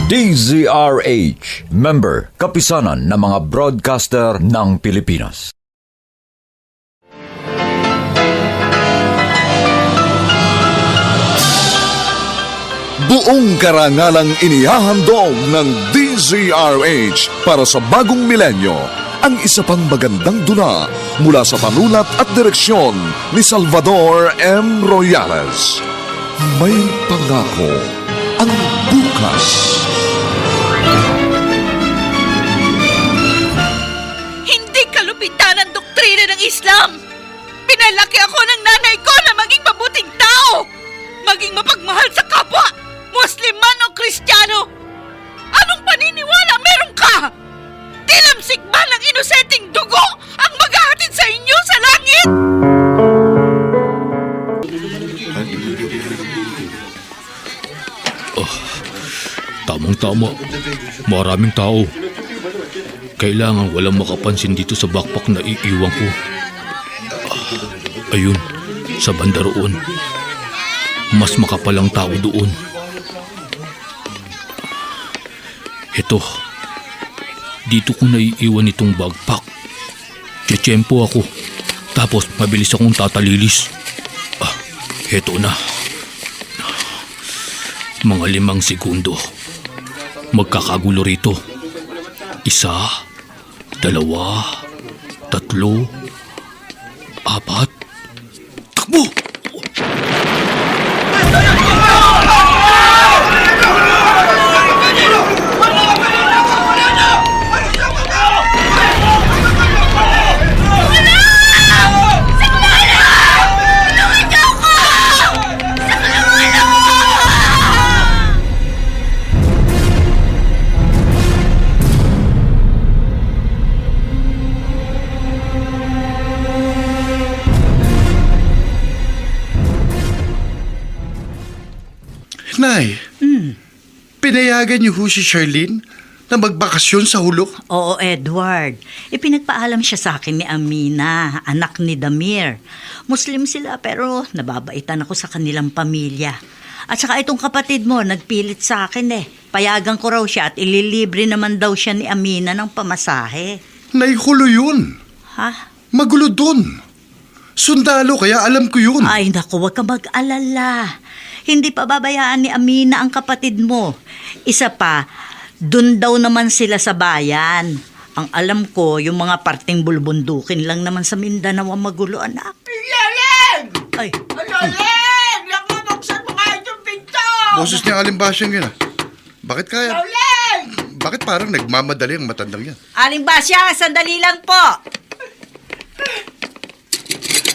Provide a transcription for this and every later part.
DZRH, member, kapisanan ng mga broadcaster ng Pilipinas. Buong karangalang inihahandog ng DZRH para sa bagong milenyo ang isa pang magandang dula mula sa panulat at direksyon ni Salvador M. Royales. May pangako ang bukas. Hindi kalupitan ang doktrina ng Islam. Pinalaki ako ng nanay ko na maging mabuting tao, maging mapagmahal sa kapwa, Muslim man o Kristiyano. Anong paniniwala meron ka? Tinamsik ba ng inosenteng dugo ang maghahatid sa inyo sa langit? Tamang-tama. Maraming tao. Kailangan walang makapansin dito sa backpack na iiwan ko. Ayun, sa banda roon. Mas makapalang tao doon. Ito, dito ko naiiwan itong backpack. Tsetsempo ako. Tapos mabilis akong tatalilis. Heto na. Mga 5 segundo. Magkakagulo rito. 1, 2, 3, 4. Takbo! Nay, pinayagan niyo ho si Charlene na magbakasyon sa hulog? Oo, Edward. Ipinagpaalam siya sa akin ni Amina, anak ni Damir. Muslim sila pero nababaitan ako sa kanilang pamilya. At saka itong kapatid mo, nagpilit sa akin Payagan ko raw siya at ililibre naman daw siya ni Amina ng pamasahe. Nay, hulo yun. Ha? Magulo dun. Sundalo, kaya alam ko yun. Ay, naku, huwag ka mag-alala. Hindi pa babayaan ni Amina ang kapatid mo. Isa pa, dun daw naman sila sa bayan. Ang alam ko, yung mga parting bulbundukin lang naman sa Mindanao ang magulo, anak. Leleng! Ay, Leleng! Naku, buksan mo nga itong pinto! Boses niya Alimbasyang yun Bakit kaya? Leleng! Bakit parang nagmamadali ang matandang yan? Aling Basya, sandali lang po.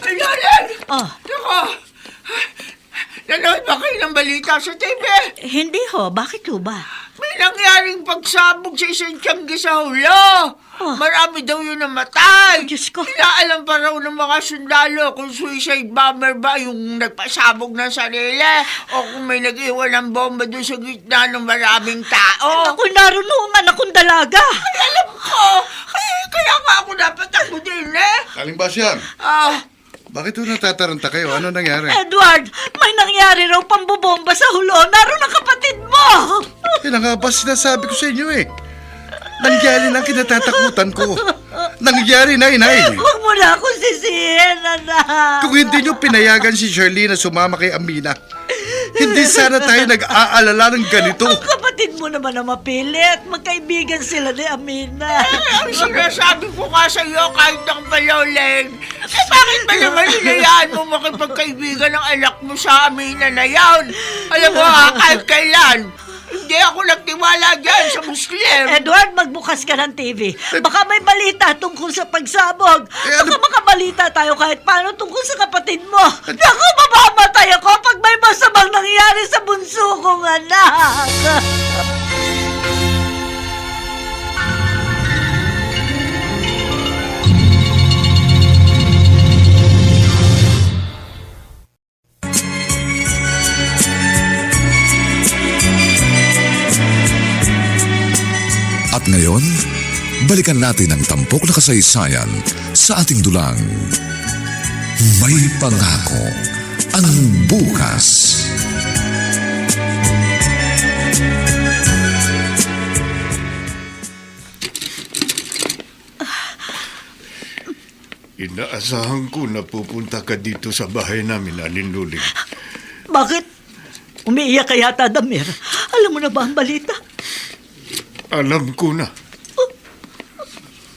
Leleng! Oh, Naku! Nanood ba kayo ng balita sa TV? hindi ho. Bakit ho ba? May nangyaring pagsabog sa isang tiyanggi sa hulo. Oh. Marami daw yun namatay. Diyos ko. Inaalam pa raw ng mga sundalo kung suicide bomber ba yung nagpasabog ng sarili o kung may nag-iwan ng bomba doon sa gitna ng maraming tao. Ako naroon ho ang anak kong dalaga. Ay, alam ko. Kaya nga ako dapat ako din Alimbasyang, bakit ho natataranta kayo? Ano nangyari? Edward, may nangyari raw pambobomba sa hulo. Naroon ang kapatid mo. Yan nga ba sinasabi ko sa inyo Nangyari lang kinatatakutan ko. Nangyari na, inay. Huwag mo na akong sisihin, anak. Kung hindi nyo pinayagan si Charlene na sumama kay Amina, hindi sana tayo nag-aalala ng ganito. Ang kapatid mo naman na mapilit. Magkaibigan sila ni Amina. Ang sinasabi ko nga sa iyo kahit ng paloleng, bakit ba naman hinayaan mo makipagkaibigan ng anak mo sa amin na yan? Alam mo kahit kailan, hindi ako nagtiwala dyan sa Muslim. Edward, magbukas ka ng TV. Baka may balita tungkol sa pagsabog. Baka makabalita tayo kahit paano tungkol sa kapatid mo. Naku, mamamatay ako pag may masamang nangyari sa bunso kong anak. At ngayon, balikan natin ang tampok na kasaysayan sa ating dulang May Pangako ang Bukas. Inaasahan ko na pupunta ka dito sa bahay namin, Aling Luling. Bakit? Umiiyak ka yata, Damir. Alam mo na ba ang balita? Alam ko na.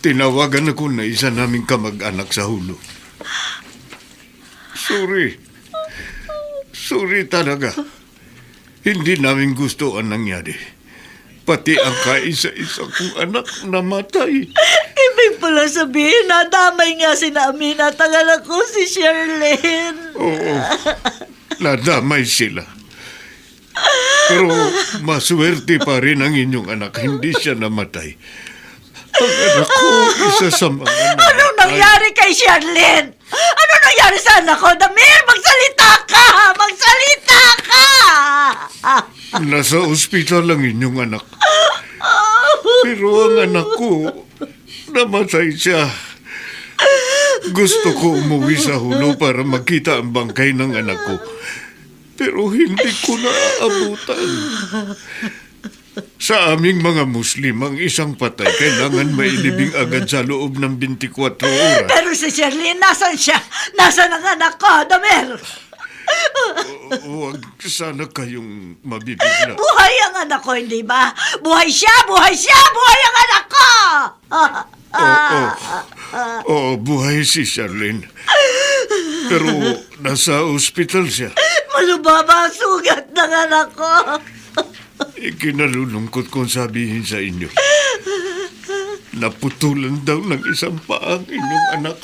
Tinawagan ako na isa naming kamag-anak sa Hulo. Sorry talaga. Hindi namin gusto ang nangyari. Pati ang kaisa-isa kong anak namatay. Ibig pala sabihin, nadamay nga si Amina at ang anak ko si Sherlyn. Oo, nadamay sila. Pero maswerte pa rin ang inyong anak. Hindi siya namatay. Ang anak ko, isa sa mga namatay. Anong nangyari kay Sherlyn? Ano nangyari sa anak ko? Damir, magsalita ka! Magsalita ka! Nasa ospital ang inyong anak. Pero ang anak ko, namatay siya. Gusto ko umuwi sa Hulo para makita ang bangkay ng anak ko. Pero hindi ko naaabutan. Sa aming mga Muslim, ang isang patay kailangan mailibing agad sa loob ng 24 oras. Pero si Sherlyn, nasan siya? Nasan ang anak ko, Damir? Huwag sana kayong mabibigla. Buhay ang anak ko, hindi ba? Buhay siya! Buhay siya! Buhay ang anak ko! Oo, buhay si Charlene. Pero nasa ospital siya. Malubaba ang sugat ng anak ko. Ikinalulungkot kong sabihin sa inyo. Naputulan daw ng isang paang inyong anak.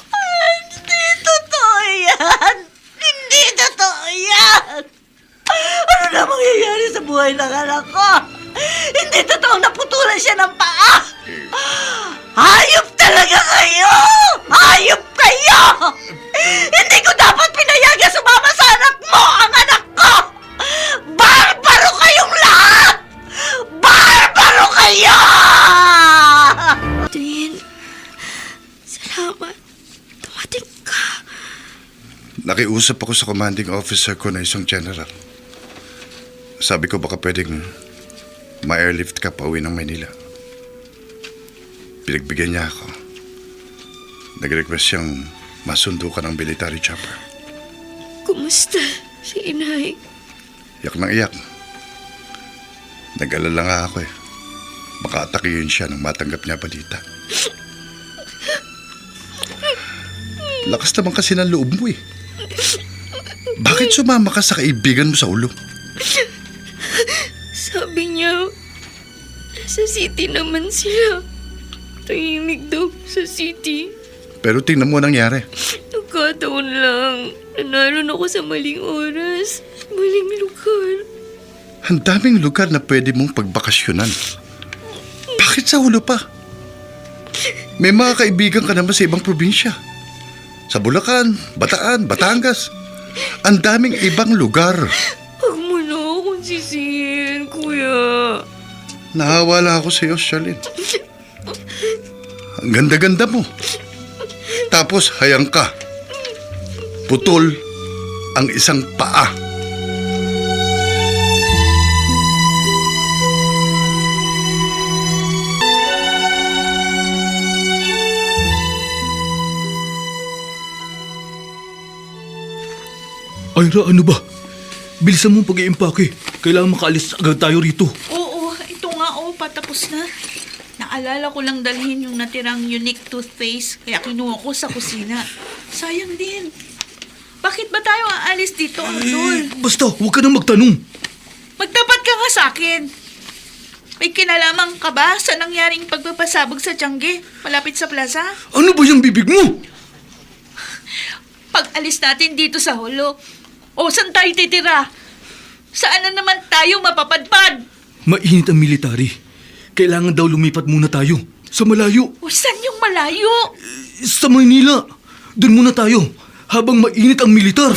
Hindi totoo yan! Hindi totoo yan! Ano na mangyayari sa buhay ng anak ko? Hindi totoo naputulan siya ng paa! Hayop talaga kayo! Hayop kayo! Hindi ko dapat pinayagan sumama sa anak mo ang anak ko! Barbaro kayong lahat! Barbaro kayo! Din, salamat. Dumating ka. Nakiusap ako sa commanding officer ko na isang general. Sabi ko baka pwedeng ma-airlift ka pa uwi ng Manila. Pinagbigyan niya ako. Nag-request siyang masundo ka ng military chopper. Kumusta si inay? Iyak nang iyak. Nag-alala nga ako eh. Baka atakihin siya nang matanggap niya balita. Lakas naman kasi ng loob mo eh. Bakit sumama ka sa kaibigan mo sa ulo? Sabi niya, nasa city naman sila. Tahimik daw sa city. Pero tingnan mo ang nangyari. Nagkataon lang. Nanalo ako sa maling oras. Maling lugar. Ang daming lugar na pwede mong pagbakasyonan. Bakit sa ulo pa? May mga kaibigan ka naman sa ibang probinsya. Sa Bulacan, Bataan, Batangas. Ang daming ibang lugar. Huwag mo na akong sisihin, kuya. Nahawa lang ako sa iyo, Charlene. Ang ganda-ganda mo. Tapos hayang ka. Putol ang isang paa. Ira, ano ba? Bilisan mong pag-iimpake. Kailangan makaalis agad tayo rito. Oo, ito nga patapos na. Naalala ko lang dalhin yung natirang unique toothpaste kaya kinuha ko sa kusina. Sayang din. Bakit ba tayo aalis dito, Abdul? Basta, huwag ka nang magtanong. Magtapat ka nga sa akin. May kinalaman ka ba sa nangyaring pagpapasabog sa Tiangge malapit sa plaza? Ano ba yung bibig mo? Pag alis natin dito sa Hulo, o saan tayo titira? Saan na naman tayo mapapadpad? Mainit ang military. Kailangan daw lumipat muna tayo. Sa malayo. O saan yung malayo? Sa Maynila. Doon muna tayo. Habang mainit ang militar.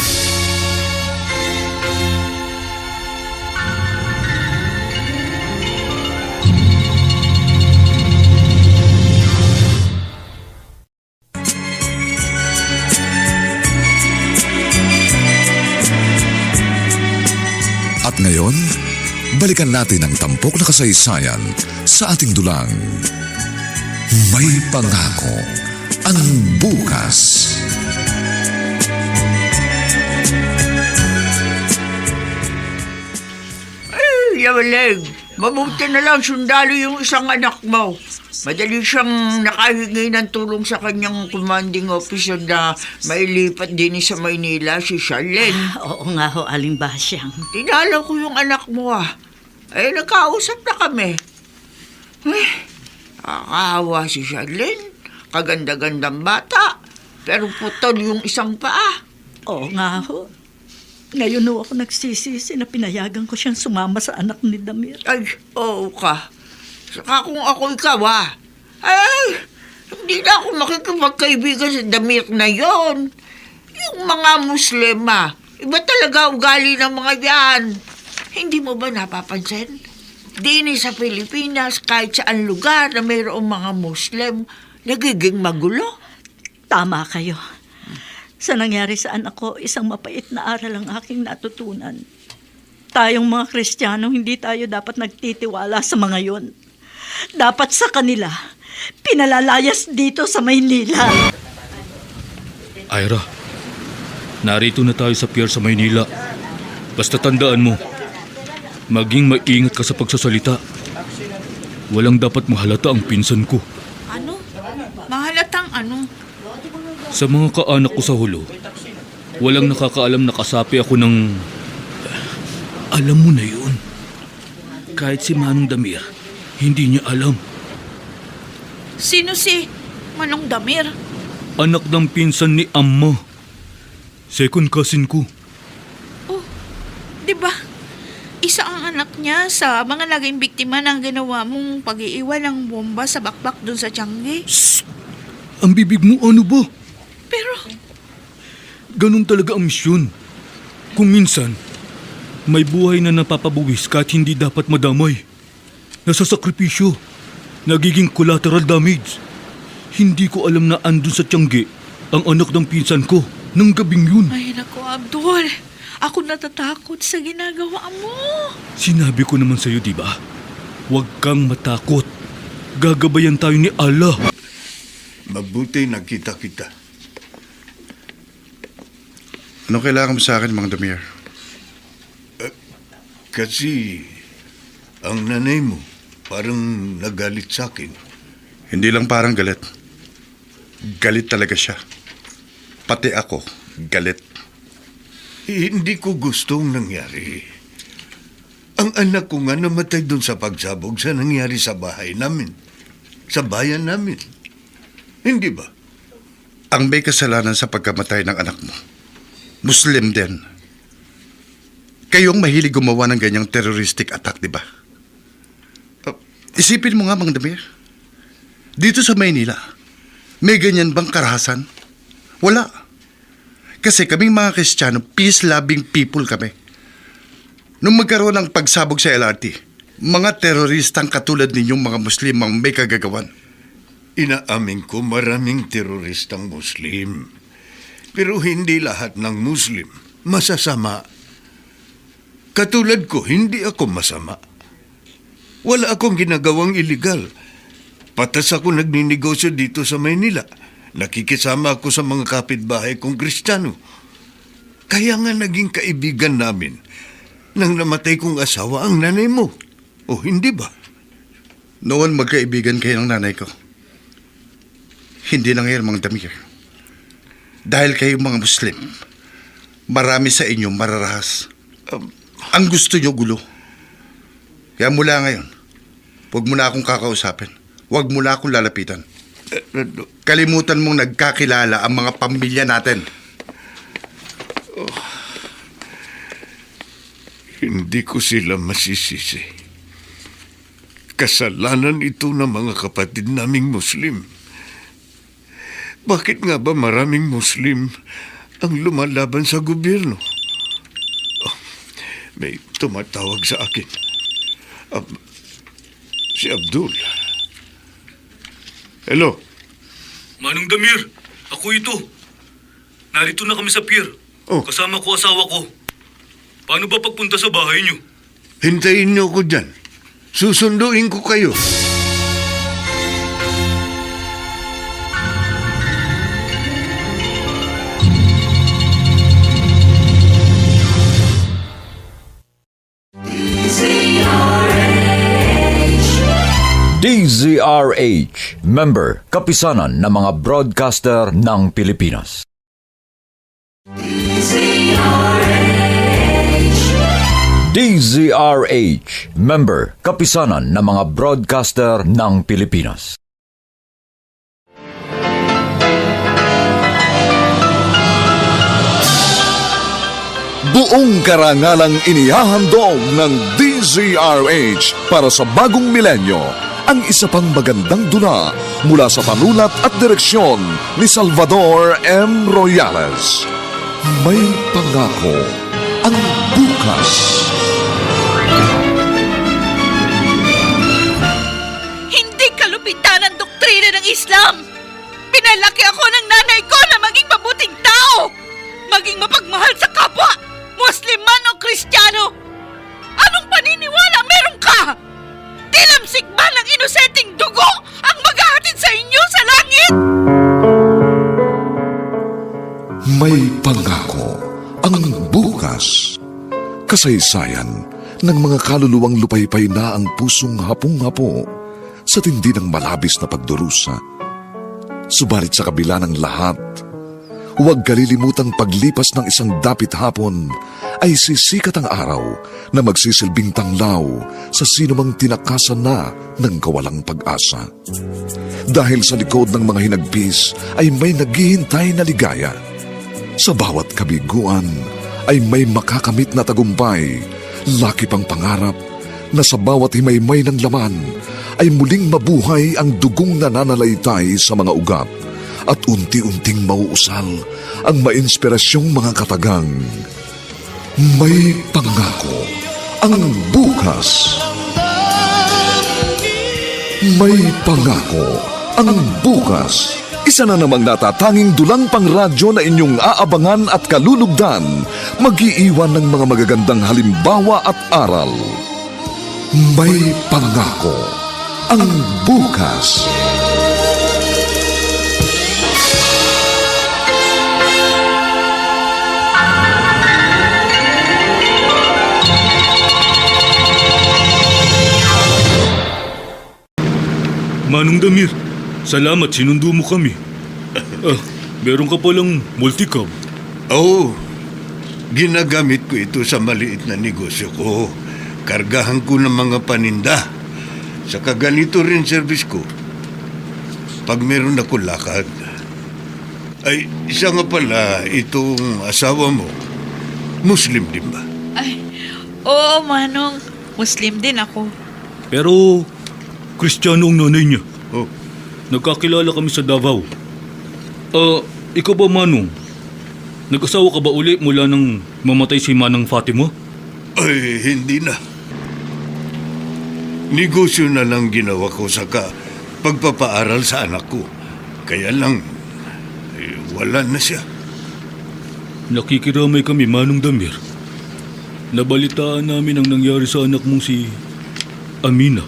At ngayon, balikan natin ang tampok na kasaysayan sa ating dulang. May pangako ang bukas. Yawaleg, mabuti na lang sundalo yung isang anak mo. Madali siyang nakahingi ng tulong sa kanyang commanding officer na mailipat din sa Maynila, si Charlene. Oo nga ho, Aling Basyang. Tinala ko yung anak mo Eh, nagkausap na kami. Nakakahawa si Charlene. Kaganda-gandang bata. Pero putol yung isang paa. Oo nga ho. Ngayon ho ako nagsisisi na pinayagan ko siyang sumama sa anak ni Damir. Ay, oo ka. Saka kung ako ikaw, ay, hindi na ako makikipagkaibigan sa Damir na yon. Yung mga Muslim, iba talaga ugali ng mga yan. Hindi mo ba napapansin? Dini sa Pilipinas, kahit saan lugar na mayroong mga Muslim, nagiging magulo. Tama kayo. Sa nangyari sa anak ko, isang mapait na aral ang aking natutunan. Tayong mga Kristiyano, hindi tayo dapat nagtitiwala sa mga yon. Dapat sa kanila, pinalalayas dito sa Maynila. Ira, narito na tayo sa pier sa Maynila. Basta tandaan mo, maging maingat ka sa pagsasalita. Walang dapat mahalata ang pinsan ko. Ano? Mahalatang ano? Sa mga kaanak ko sa hulo, walang nakakaalam na kasapi ako ng... Alam mo na yun. Kahit si Manong Damir, hindi niya alam. Sino si Manong Damir? Anak ng pinsan ni Amma. Second cousin ko. Oh, di ba? Isa ang anak niya sa mga naging biktima ng ginawa mong pag-iiwan ng bomba sa bakbak dun sa Tiangge. Shh! Ang bibig mo ano ba? Pero, Ganun talaga ang misyon. Kung minsan, may buhay na napapabuwis kahit hindi dapat madamay. Nasasakripisyo. Nagiging collateral damage. Hindi ko alam na andun sa Tiangge ang anak ng pinsan ko ng gabing yun. ay naku Abdul, ako natatakot sa ginagawa mo. Sinabi ko naman sa'yo, di ba? Huwag kang matakot. Gagabayan tayo ni Allah. Mabuti nakita kita. Ano kailangan mo sa akin, Mang Damir? Kasi ang nanay mo parang nagalit sa akin. Hindi lang parang galit. Galit talaga siya. Pati ako, galit. Hindi ko gustong nangyari. Ang anak ko nga namatay doon sa pagsabog sa nangyari sa bahay namin. Sa bayan namin. Hindi ba? Ang may kasalanan sa pagkamatay ng anak mo, Muslim din. Kayong mahilig gumawa ng ganyang terroristic attack, di ba? Isipin mo nga, Mang Damir. Dito sa Maynila, may ganyan bang karahasan? Wala. Kasi kaming mga Kristiyano, peace-loving people kami. Nung magkaroon ng pagsabog sa LRT, mga teroristang katulad ninyong mga Muslim ang may kagagawan. Inaamin ko maraming teroristang Muslim. Pero hindi lahat ng Muslim masasama. Katulad ko, hindi ako masama. Wala akong ginagawang iligal. Patas ako nagninegosyo dito sa Maynila. Nakikisama ako sa mga kapitbahay kong Kristiyano. Kaya nga naging kaibigan namin nang namatay kong asawa ang nanay mo. O hindi ba? Noon magkaibigan kayo ng nanay ko. Hindi na ngayon, Mang Damir. Dahil kayo mga Muslim, marami sa inyo mararahas. Ang gusto nyo gulo. Kaya mula ngayon, huwag mo na akong kakausapin. Huwag mo na akong lalapitan. Kalimutan mong nagkakilala ang mga pamilya natin. Hindi ko sila masisisi. Kasalanan ito ng mga kapatid naming Muslim. Bakit nga ba maraming Muslim ang lumalaban sa gobyerno? Oh, may tumatawag sa akin. Si Abdul. Hello? Manong Damir, ako ito. Narito na kami sa pier. Oh. Kasama ko asawa ko. Paano ba pagpunta sa bahay niyo? Hintayin niyo ko dyan. Susunduin ko kayo. DZRH, member, kapisanan ng mga broadcaster ng Pilipinas. DZRH, member, kapisanan ng mga broadcaster ng Pilipinas. Buong karangalang inihahandog ng DZRH para sa bagong milenyo ang isa pang magandang dula mula sa panulat at direksyon ni Salvador M. Royales. May pangako ang bukas. Hindi kalupitan ang doktrina ng Islam. Pinalaki ako ng nanay ko na maging mabuting tao. Maging mapagmahal sa kapwa, Muslim man o Kristiyano. Anong paniniwala meron ka? Tilamsik ba ng inosenteng dugo ang maghahatid sa inyo sa langit? May pangako ang bukas. Kasaysayan ng mga kaluluwang lupaypay na ang pusong hapong-hapo sa tindi ng malabis na pagdurusa. Subalit sa kabila ng lahat, huwag kalilimutang paglipas ng isang dapit hapon ay sisikat ang araw na magsisilbing tanglaw sa sinumang tinakasan na ng kawalang pag-asa. Dahil sa likod ng mga hinagpis ay may naghihintay na ligaya. Sa bawat kabiguan ay may makakamit na tagumpay, laki pang pangarap na sa bawat himaymay ng laman ay muling mabuhay ang dugong nananalaytay sa mga ugat at unti-unting mauusal ang mainspirasyong mga katagang. May pangako ang bukas. May pangako ang bukas. Isa na namang natatanging dulang pangradyo na inyong aabangan at kalulugdan, mag-iiwan ng mga magagandang halimbawa at aral. May pangako ang bukas. Manong Damir, salamat sinundo mo kami. Meron ka palang multicab. Oo, ginagamit ko ito sa maliit na negosyo ko. Kargahan ko ng mga paninda. Saka ganito rin service ko. Pag meron ako lakad. Ay, isa nga pala, itong asawa mo, Muslim din ba? Ay, oo Manong. Muslim din ako. Pero Kristiyano ang nanay niya. Oh, Nagkakilala kami sa Davao. Ikaw ba, Manong? Nag-asawa ka ba uli mula nang mamatay si Manang Fatima? ay, hindi na. Negosyo na lang ginawa ko saka pagpapaaral sa anak ko. Kaya lang, wala na siya. Nakikiramay kami, Manong Damir. Nabalitaan namin ang nangyari sa anak mong si Amina.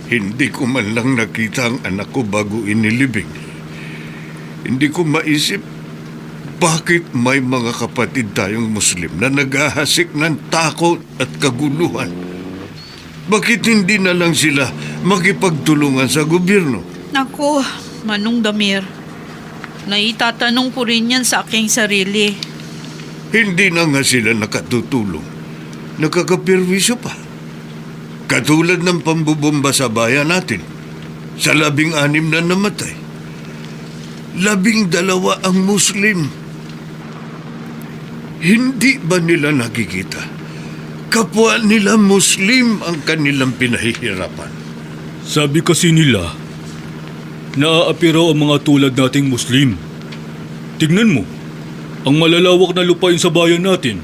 Hindi ko man lang nakita ang anak ko bago inilibing. Hindi ko maisip bakit may mga kapatid tayong Muslim na naghahasik ng takot at kaguluhan. Bakit hindi na lang sila makipagtulungan sa gobyerno? Naku, Manong Damir. Naitatanong ko rin yan sa aking sarili. Hindi na nga sila nakatutulong. Nakakapirwisyo pa. Katulad ng pambubomba sa bayan natin. Sa 16 na namatay. 12 ang Muslim. Hindi ba nila nakikita? Kapwa nila Muslim ang kanilang pinahihirapan. Sabi kasi nila, naaapi raw ang mga tulad nating Muslim. Tignan mo, ang malalawak na lupain sa bayan natin,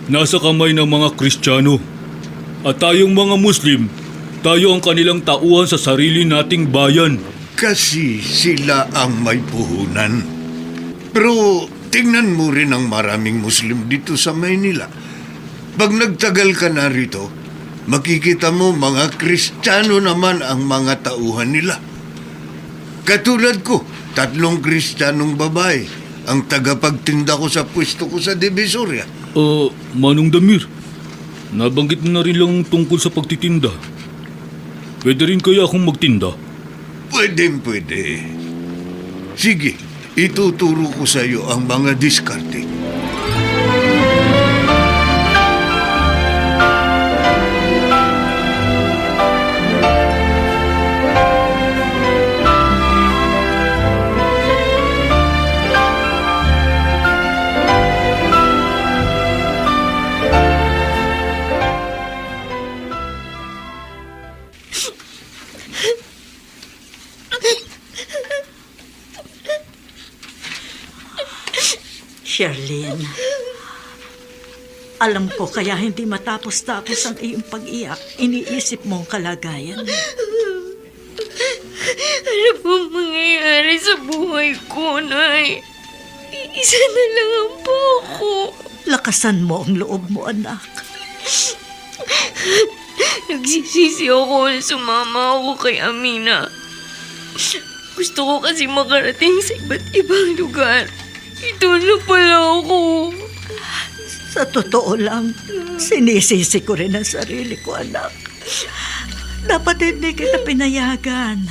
nasa kamay ng mga Kristiyano. At tayong mga Muslim, tayo ang kanilang tauhan sa sarili nating bayan. Kasi sila ang may puhunan. Pero tingnan mo rin ang maraming Muslim dito sa Maynila. Pag nagtagal ka na rito, makikita mo mga Kristiyano naman ang mga tauhan nila. Katulad ko, 3 Kristiyanong babae ang tagapagtinda ko sa pwesto ko sa Divisoria. Manong Damir, nabanggit mo na rin lang tungkol sa pagtitinda. Pwede rin kaya akong magtinda? Pwede. Sige, ituturo ko sa iyo ang mga diskarte. Sherlyn, alam ko kaya hindi matapos-tapos ang iyong pag-iyak. Iniisip mo ang kalagayan mo. Ano po mangyayari sa buhay ko, Nay? Isa na lang po ako. Lakasan mo ang loob mo, anak. Nagsisisi ako na sumama ako kay Amina. Gusto ko kasi makarating sa iba't ibang lugar. Ito na pala ako. Sa totoo lang, sinisisi ko rin ang sarili ko, anak. Dapat hindi kita pinayagan.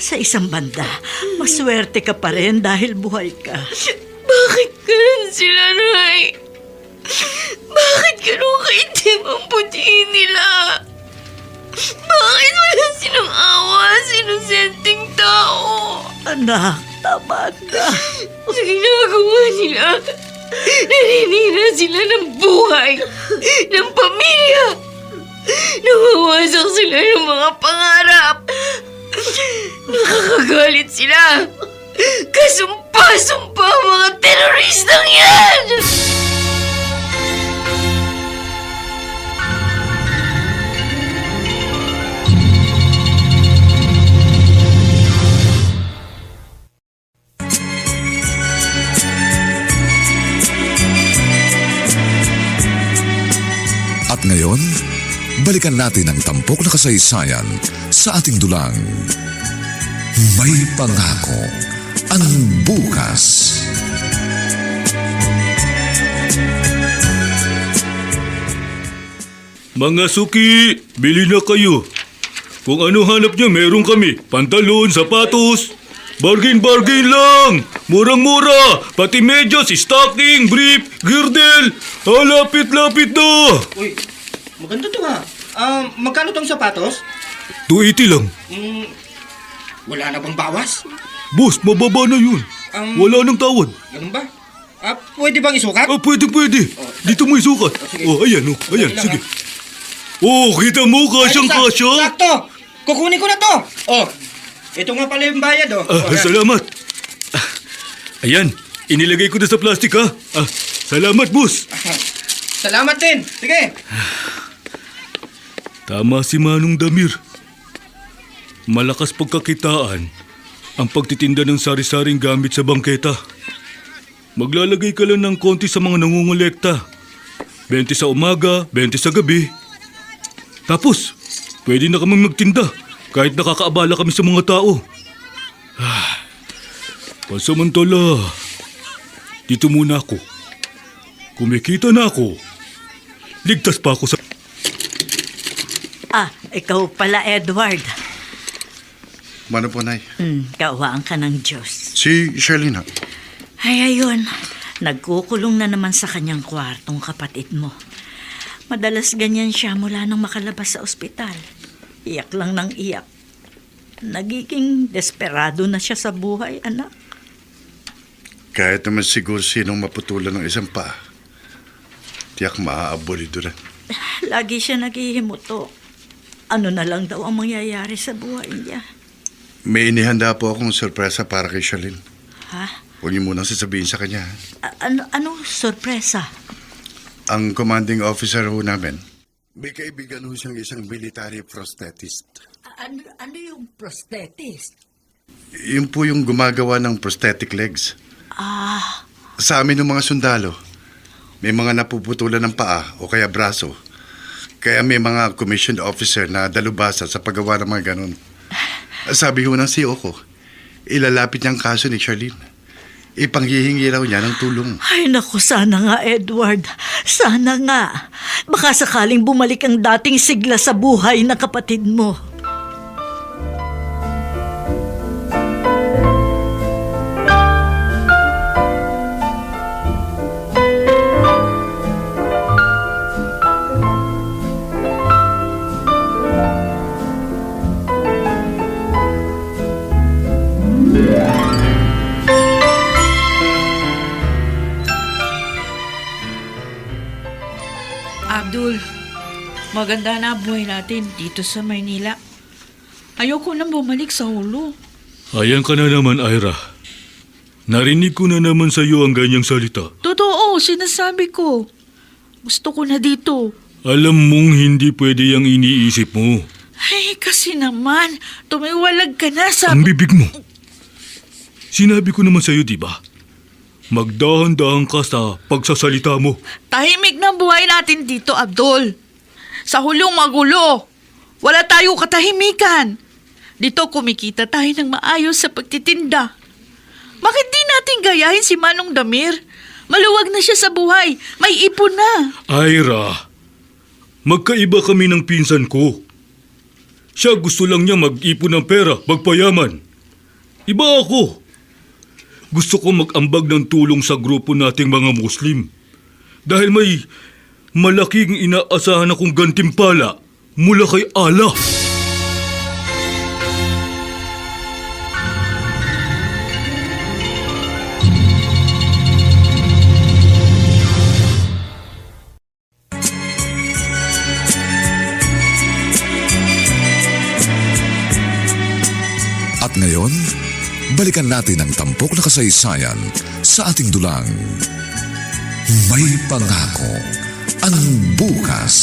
Sa isang banda, maswerte ka pa rin dahil buhay ka. Bakit ganun sila, Nay? Bakit ganun kaitim ang puti nila? Bakit wala silang awa sa inosenteng tao? Anak, tama na. Sa ginagawa nila, naninira sila ng buhay, ng pamilya. Nawawasak sila ng mga pangarap. Nakakagalit sila. Kasumpa-sumpa ang mga teroristang yan! At ngayon, balikan natin ang tampok na kasaysayan sa ating dulang. May pangako ang bukas. Mga suki, bili na kayo. Kung ano hanap niyo, meron kami. Pantalon, sapatos. Bargain lang! Murang-mura! Pati medyas, stocking, brief, girdle. Lapit-lapit na! Uy, maganda to ha. Magkano tong sapatos? 280 lang. Wala na bang bawas? Boss, mababa na yun. Wala nang tawad. Ganun ba? Pwede bang isukat? Pwede. Dito mo isukat. sige. Ayan, Dali lang, sige. Kita mo, kasyang-kasya. Sakto! Kukunin ko na to! Ito nga pala yung bayad ayan. Salamat. Ayan, inilagay ko na sa plastic ha. Salamat, boss. Salamat din! Sige! Tama si Manong Damir. Malakas pagkakitaan ang pagtitinda ng sari-saring gamit sa bangketa. Maglalagay ka lang ng konti sa mga nangungulekta. 20 sa umaga, 20 sa gabi. Tapos, pwede na kami magtinda kahit nakakaabala kami sa mga tao. Pansamantala, dito muna ako. Kumikita na ako. Ligtas pa ako sa... Ikaw pala, Edward. Mano po, Nay? Kawaan ka ng Diyos. Si Sherlyn ha? Ay, ayun. Nagkukulong na naman sa kanyang kwartong kapatid mo. Madalas ganyan siya mula nang makalabas sa ospital. Iyak lang ng iyak. Nagiging desperado na siya sa buhay, anak. Kahit naman siguro sinong maputulan ng isang paa, tiyak maaabolido rin. Lagi siya naghihimuto. Ano na lang daw ang mangyayari sa buhay niya? May inihanda po akong sorpresa para kay Sherlyn. Ha? Huwag niyo munang sasabihin sa kanya. Ano sorpresa? Ang commanding officer ho namin, may kaibigan ho siyang isang military prosthetist. Ano yung prosthetist? Yun po yung gumagawa ng prosthetic legs. Sa amin ng mga sundalo, may mga napuputulan ng paa o kaya braso. Kaya may mga commissioned officer na dalubasa sa paggawa ng mga ganun. Sabi ho ng CEO ko, ilalapit niyang kaso ni Sherlyn. Ipanghihingi raw niya ng tulong. Ay, naku, sana nga, Edward. Sana nga. Baka sakaling bumalik ang dating sigla sa buhay ng kapatid mo. Abdul, maganda na buhay natin dito sa Maynila. Ayoko nang bumalik sa ulo. Ayan ka na naman, Ira. Narinig ko na naman sa iyo ang ganyang salita. Totoo, sinasabi ko. Gusto ko na dito. Alam mong hindi pwede yung iniisip mo. Ay, kasi naman, tumiwalag ka na sa... Ang bibig mo. Sinabi ko naman sa iyo, di ba? Magdahan-dahan ka sa pagsasalita mo. Tahimik na buhay natin dito, Abdul. Sa hulong magulo. Wala tayo katahimikan. Dito kumikita tayo ng maayos sa pagtitinda. Bakit di natin gayahin si Manong Damir? Maluwag na siya sa buhay. May ipon na. Ira, magkaiba kami ng pinsan ko. Siya gusto lang niya mag-ipon ng pera, magpayaman. Iba ako. Gusto ko mag-ambag ng tulong sa grupo nating mga Muslim. Dahil may malaking inaasahan akong gantimpala mula kay Allah. At ngayon, balikan natin ang tampok na kasaysayan sa ating dulang. May pangako ang bukas.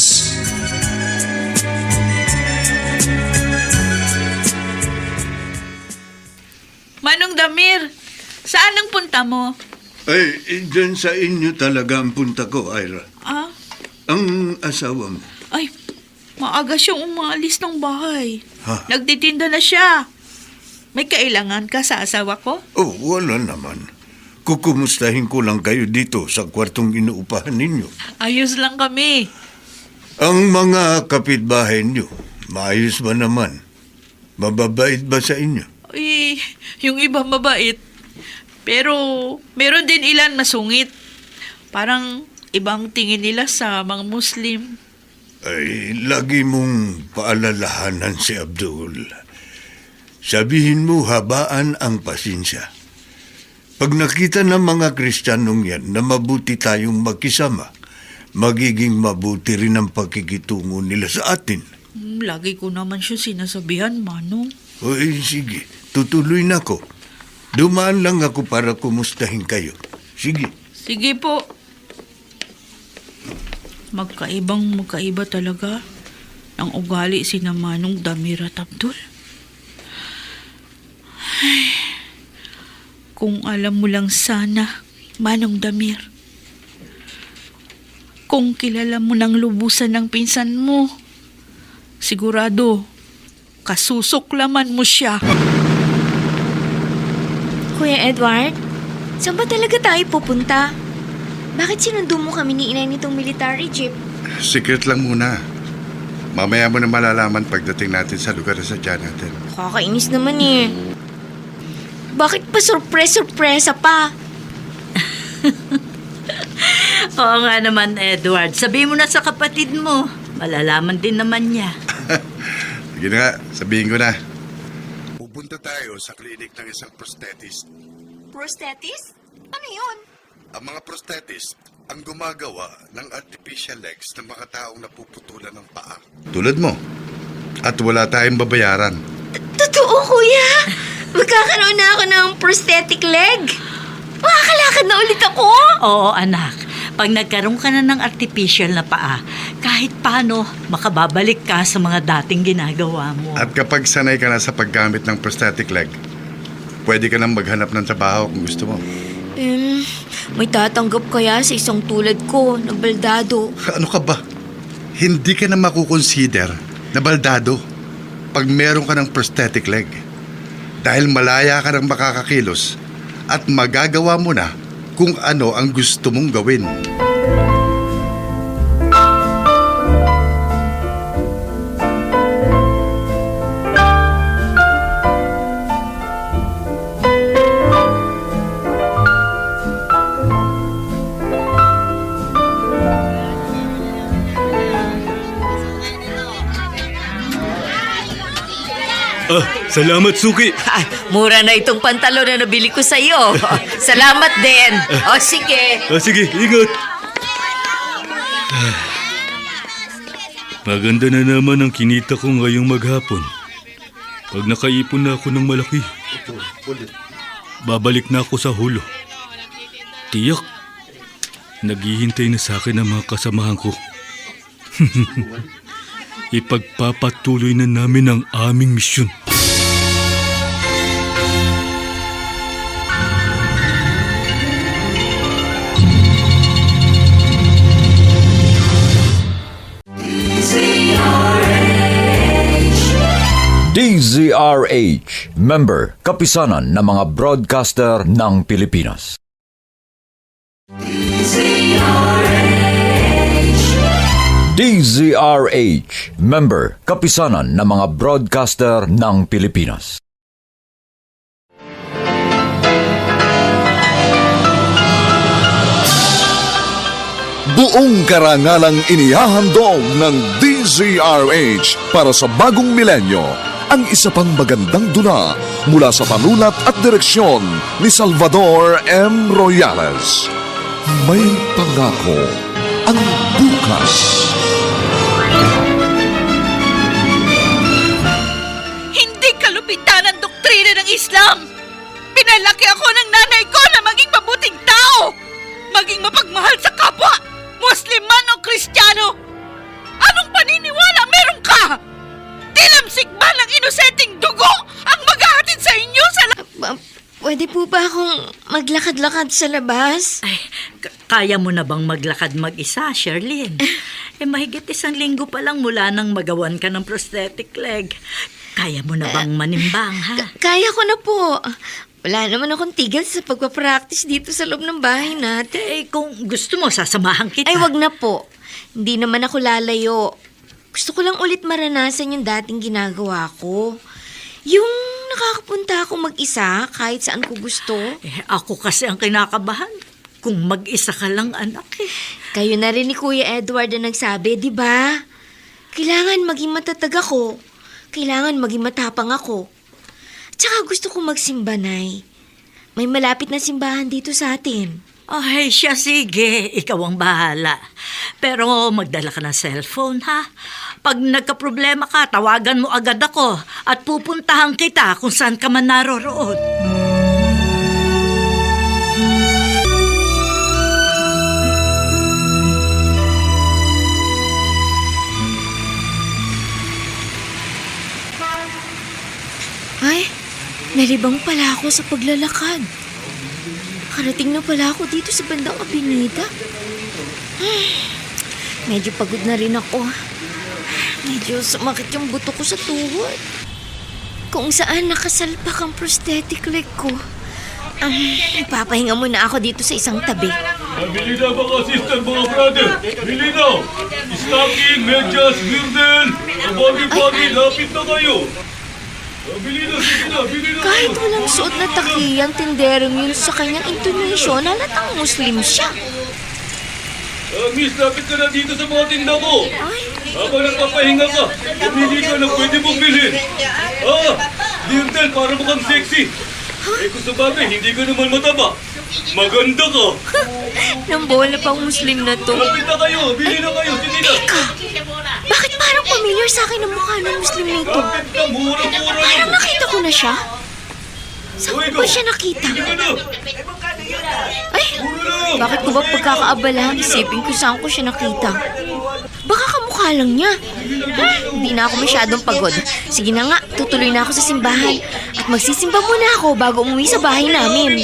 Manong Damir, saan ang punta mo? Ay, dyan sa inyo talaga ang punta ko, Ira. Ah, Ang asawa mo. ay, maaga siyang umalis ng bahay. Ha? Nagtitinda na siya. May kailangan ka sa asawa ko? Oh, wala naman. Kukumustahin ko lang kayo dito sa kwartong inuupahan ninyo. Ayos lang kami. Ang mga kapitbahay niyo, maayos ba naman? Mababait ba sa inyo? Ay, yung iba mabait. Pero meron din ilan masungit. Parang ibang tingin nila sa mga Muslim. Ay, lagi mong paalalahanan si Abdul. Sabihin mo habaan ang pasensya. Pag nakita ng mga Kristiyanong yan na mabuti tayong magkisama, magiging mabuti rin ang pakikitungo nila sa atin. Lagi ko naman siya sinasabihan, Manong. Oy, sige, tutuloy na ako. Dumaan lang ako para kumustahin kayo. Sige. Sige po. Magkaiba talaga ang ugali si Manong Damir at Abdul. Ay, kung alam mo lang sana, Manong Damir. Kung kilala mo ng lubusan ng pinsan mo, sigurado, kasusuklaman mo siya. Kuya Edward, saan ba talaga tayo pupunta? Bakit sinundo mo kami ni inay nitong military jeep? Secret lang muna. Mamaya mo na malalaman pagdating natin sa lugar na sadya natin. Kakainis naman eh. Bakit pa surpresa pa? Oo nga naman, Edward. Sabihin mo na sa kapatid mo. Malalaman din naman niya. Sige na nga, sabihin ko na. Pupunta tayo sa klinik ng isang prosthetist. Prosthetist? Ano yun? Ang mga prosthetist ang gumagawa ng artificial legs ng mga taong napuputulan ng paa. Tulad mo. At wala tayong babayaran. Totoo, kuya! Magkakaroon na ako ng prosthetic leg. Makakalakad na ulit ako. Oo, anak. Pag nagkaroon ka na ng artificial na paa, kahit paano, makababalik ka sa mga dating ginagawa mo. At kapag sanay ka na sa paggamit ng prosthetic leg, pwede ka nang maghanap ng trabaho kung gusto mo. May tatanggap kaya sa isang tulad ko na baldado? Ano ka ba? Hindi ka na makukonsider na baldado pag meron ka ng prosthetic leg. Dahil malaya ka nang makakakilos at magagawa mo na kung ano ang gusto mong gawin. Salamat, Suki. Ah, mura na itong pantalon na nabili ko sa'yo. Salamat din. O sige. Sige, ingat. Maganda na naman ang kinita ko ngayong maghapon. Pag nakaipon na ako ng malaki, babalik na ako sa hulo. Tiyak, naghihintay na sa akin ang mga kasamahan ko. Ipagpapatuloy na namin ang aming misyon. DZRH, member, kapisanan ng mga broadcaster ng Pilipinas. DZRH, member, kapisanan ng mga broadcaster ng Pilipinas. Buong karangalang inihahandog ng DZRH para sa bagong milenyo ang isa pang magandang dula mula sa panulat at direksyon ni Salvador M. Royales. May pangako ang bukas. Hindi kalupitan ang doktrina ng Islam. Pinalaki ako ng nanay ko na maging mabuting tao. Maging mapagmahal sa kapwa, Muslim man o Kristiyano. Anong paniniwala meron ka? Tilamsik ba ng inosenteng dugo ang maghahatid sa inyo sa Pwede po ba akong maglakad-lakad sa labas? Ay, kaya mo na bang maglakad mag-isa, Sherlyn? Mahigit 1 linggo pa lang mula nang magawan ka ng prosthetic leg. Kaya mo na bang manimbang, ha? Kaya ko na po. Wala naman akong tigil sa pagpapractice dito sa loob ng bahay natin. Kung gusto mo, sasamahan kita. Ay, wag na po. Hindi naman ako lalayo. Gusto ko lang ulit maranasan yung dating ginagawa ko. Yung nakakapunta ako mag-isa kahit saan ko gusto. Ako kasi ang kinakabahan. Kung mag-isa ka lang, anak eh. Kayo na rin ni Kuya Edward na nagsabi, di ba? Kailangan maging matatag ako. Kailangan maging matapang ako. Tsaka gusto ko magsimba, Nay. May malapit na simbahan dito sa atin. Ay, siya, sige. Ikaw ang bahala. Pero magdala ka ng cellphone, ha? Pag nagka-problema ka, tawagan mo agad ako at pupuntahan kita kung saan ka man naroroon. Ay, nalibang pala ako sa paglalakad. Karating na pala ako dito sa bandang Avenida. Medyo pagod na rin ako. Medyo sumakit yung buto ko sa tuhod. Kung saan nakasalpak ang prosthetic leg ko. Papahinga muna ako dito sa isang tabi. Bili na mga sister, mga brother. Bili na. Stocking, medyas, girdle. Body, lapit na kayo. Bili na, sige na, bili na. Kahit walang suot na taki, ang tinderong yun sa kanyang intonation, halatang Muslim siya. Miss, lapit ka na dito sa mga tinda ko. Ay, Habang nagpapahinga ka, pumili ka ng pwede mong bilhin. Girdle, para mukhang sexy. Kung sa bagay, hindi ka naman mataba. Maganda ka. nang bola pang Muslim na to. Lapit na kayo, bili na kayo, sige na. Bakit parang familiar sa akin ang mukha ng Muslim nito? Lapit na, mura-mura Parang lang. nakita ko na siya. Saan ko ba siya nakita? Sige ka na. Ay, Mura lang. bakit ko ba pagkakaabala isipin ko saan ko siya nakita? Baka kamukha lang niya. Hindi na ako masyadong pagod. Sige na nga, tutuloy na ako sa simbahan. At magsisimba muna ako bago umuwi sa bahay namin.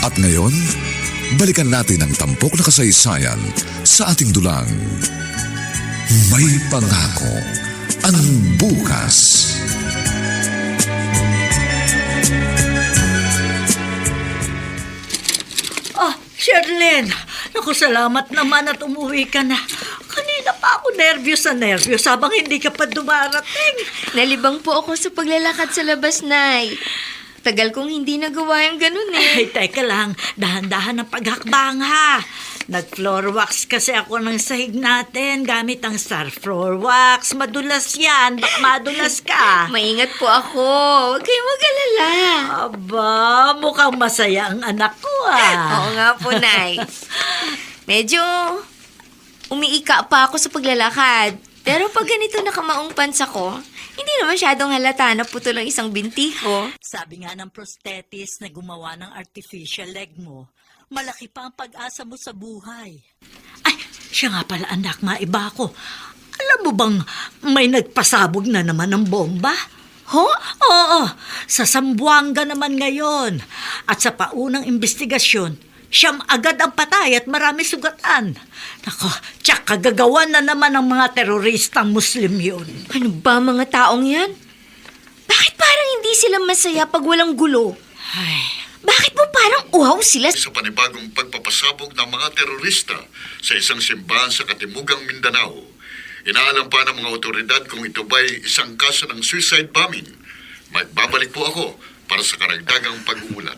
At ngayon, balikan natin ang tampok na kasaysayan sa ating dulang. May pangako ang bukas. Sherlyn, naku, salamat naman at umuwi ka na. Kanina pa ako nervyos habang hindi ka pa dumarating. Nalibang po ako sa paglalakad sa labas, Nay. Tagal kong hindi nagawa yung ganun eh. Ay, teka lang, dahan-dahan ang paghakbang ha. Nag-floor wax kasi ako ng sahig natin gamit ang star floor wax. Madulas yan, baka madulas ka. Maingat po ako. Huwag kayong mag-alala. Aba, mukhang masaya ang anak ko Oo nga po, Nay. Medyo umiika pa ako sa paglalakad. Pero pag ganito nakamaong pants ako, hindi na masyadong halata na putol ang isang binti ko. Sabi nga ng prosthetist na gumawa ng artificial leg mo, malaki pa ang pag-asa mo sa buhay. Ay, siya nga pala anak, maiba ko. Alam mo bang may nagpasabog na naman ng bomba? Ho? Oo, sa Zamboanga naman ngayon. At sa paunang investigasyon, siyam agad ang patay at marami sugatan. Nako, tsak kagagawan na naman ng mga teroristang Muslim yun. Ano ba mga taong yan? Bakit parang hindi sila masaya pag walang gulo? Ay, Bakit mo parang uhaw sila? Sa panibagong pagpapasabog ng mga terorista sa isang simbahan sa Katimugang Mindanao, inaalam pa ng mga otoridad kung ito ba'y isang kaso ng suicide bombing. Magbabalik po ako para sa karagdagang pag-uulat.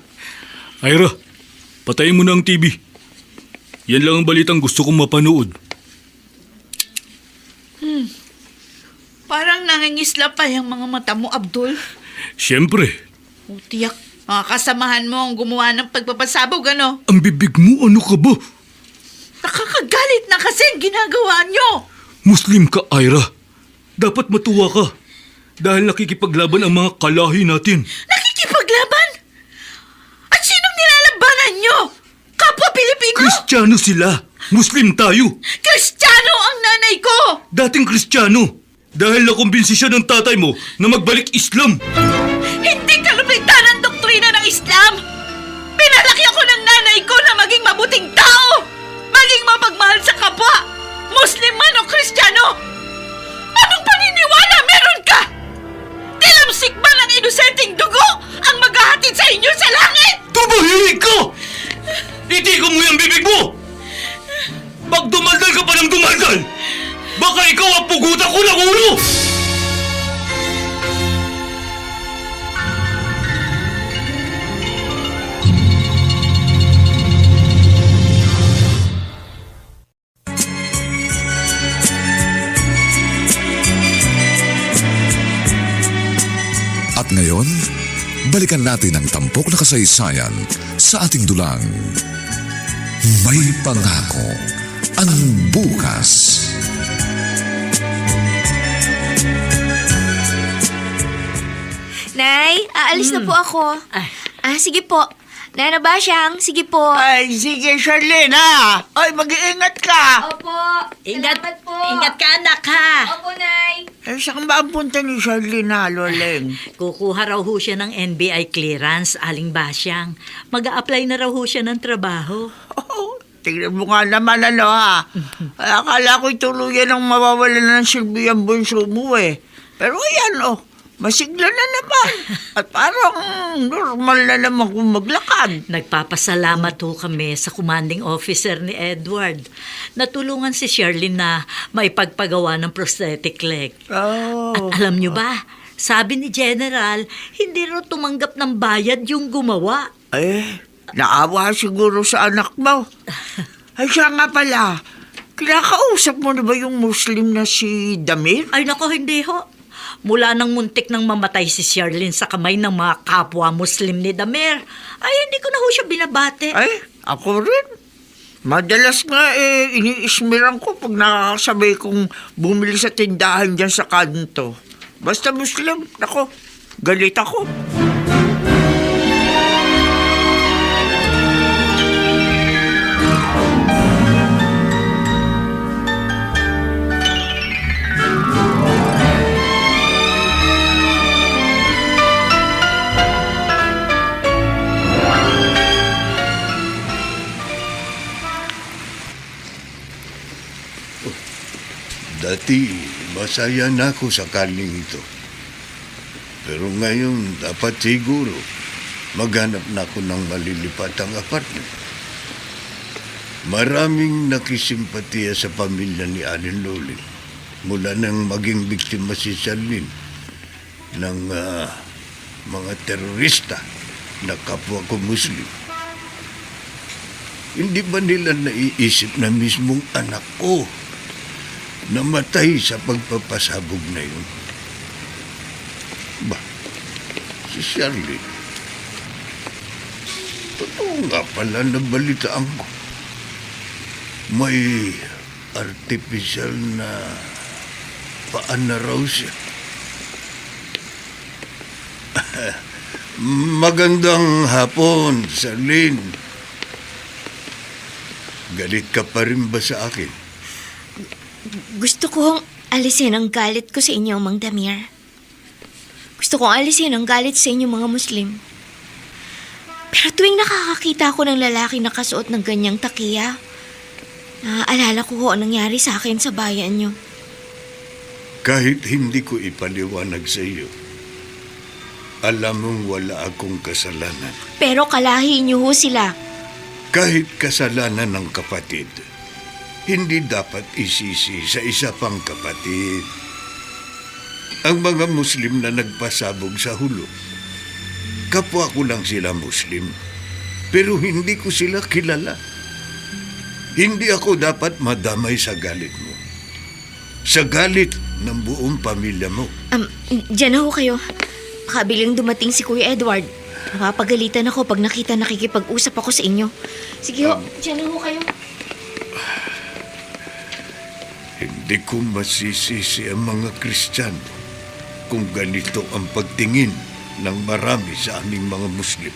Ira, patayin mo na ang TV. Yan lang ang balitang gusto kong mapanood. Parang nangingisla pa yung mga mata mo, Abdul. Siyempre, Tiyak, mga kasamahan mo ang gumawa ng pagpapasabog, ano? ang bibig mo, ano ka ba? Nakakagalit na kasi ang ginagawa nyo. Muslim ka, Ira. Dapat matuwa ka. Dahil nakikipaglaban ang mga kalahi natin. Nakikipaglaban? At sinong nilalabanan nyo? Kapwa Pilipino? Kristiyano sila. Muslim tayo. Kristiyano ang nanay ko! Dating Kristiyano. Dahil nakumbinsi siya ng tatay mo na magbalik Islam. Hindi kalupitan ang doktrina ng Islam! Pinalaki ako ng nanay ko na maging mabuting tao! Maging mapagmahal sa kapwa! Muslim man o Kristiyano! Anong paniniwala meron ka? Tilamsik ba ng inosenteng dugo ang maghahatid sa inyo sa langit? Tumahimik ka! Itikon mo yung bibig mo! Pag dumaldal ka pa ng dumaldal, baka ikaw ang pugutan ko ng ulo! At ngayon, balikan natin ang tampok na kasaysayan sa ating dulang. May pangako ang bukas. Nay, aalis na po ako. Ay. Sige po. Nana Basyang, sige po. Ay, sige, Charlene, ha? Ay, mag-iingat ka. Opo. Ingat, Salamat po. ingat ka anak ha. Opo, Nay. Eh, saan ba ang punta ni Charlene, ha, Loleng? Kukuha raw ho siya ng NBI clearance, Aling Basyang. Mag-a-apply na raw ho siya ng trabaho. Oh, tignan mo nga naman, ano, ha? Ay, akala ko'y tuluyan ang mawawalan ng silbi ang bunso mo, eh. Pero ayan, masigla na naman. At parang normal na naman kung maglakad. Nagpapasalamat ho kami sa commanding officer ni Edward. Natulungan si Sherlyn na maipagpagawa ng prosthetic leg. Oh. At alam nyo ba, sabi ni General, hindi raw tumanggap ng bayad yung gumawa. Eh, naawa siguro sa anak mo. Ay, siya nga pala. Kinakausap mo na ba yung Muslim na si Damir? Ay nako, hindi ho. Mula nang muntik nang mamatay si Sherlyn sa kamay ng mga kapwa Muslim ni Damer, ay hindi ko na ho siya binabate. Ay, ako rin. Madalas nga iniismiran ko pag nakakasabay kong bumili sa tindahan dyan sa kanto. Basta Muslim, ako, galit ako. Dati, masaya na ako sa kaling ito. Pero ngayon, dapat siguro, maghanap na ako ng malilipatang apartment. Maraming nakisimpatiya sa pamilya ni Alin Loling mula nang maging biktima si Charlene ng mga terorista na kapwa ko Muslim. Hindi ba nila naiisip na mismong anak ko namatay sa pagpapasabog na yun? Ba, si Charlene, totoo nga pala na balitaan ko. May artificial na paan na raw siya. Magandang hapon, Charlene. Galit ka pa rin ba sa akin? Gusto kong alisin ang galit ko sa inyo, Mang Damir. Gusto kong alisin ang galit sa inyo, mga Muslim. Pero tuwing nakakakita ako ng lalaki na kasuot ng ganyang takiya, naaalala ko ho ang nangyari sa akin sa bayan nyo. Kahit hindi ko ipaliwanag sa iyo, alam mong wala akong kasalanan. Pero kalahi nyo ho sila. Kahit kasalanan ng kapatid, hindi dapat isisi sa isa pang kapatid. Ang mga Muslim na nagpasabog sa hulo, kapwa ko lang sila Muslim, pero hindi ko sila kilala. Hindi ako dapat madamay sa galit mo. Sa galit ng buong pamilya mo. Diyan na ho kayo. Kabiling dumating si Kuya Edward. Napapagalitan ako pag nakikipag-usap ako sa inyo. Sige ho, diyan na ho kayo. Hindi ko masisisi ang mga Kristiyano kung ganito ang pagtingin ng marami sa aming mga Muslim.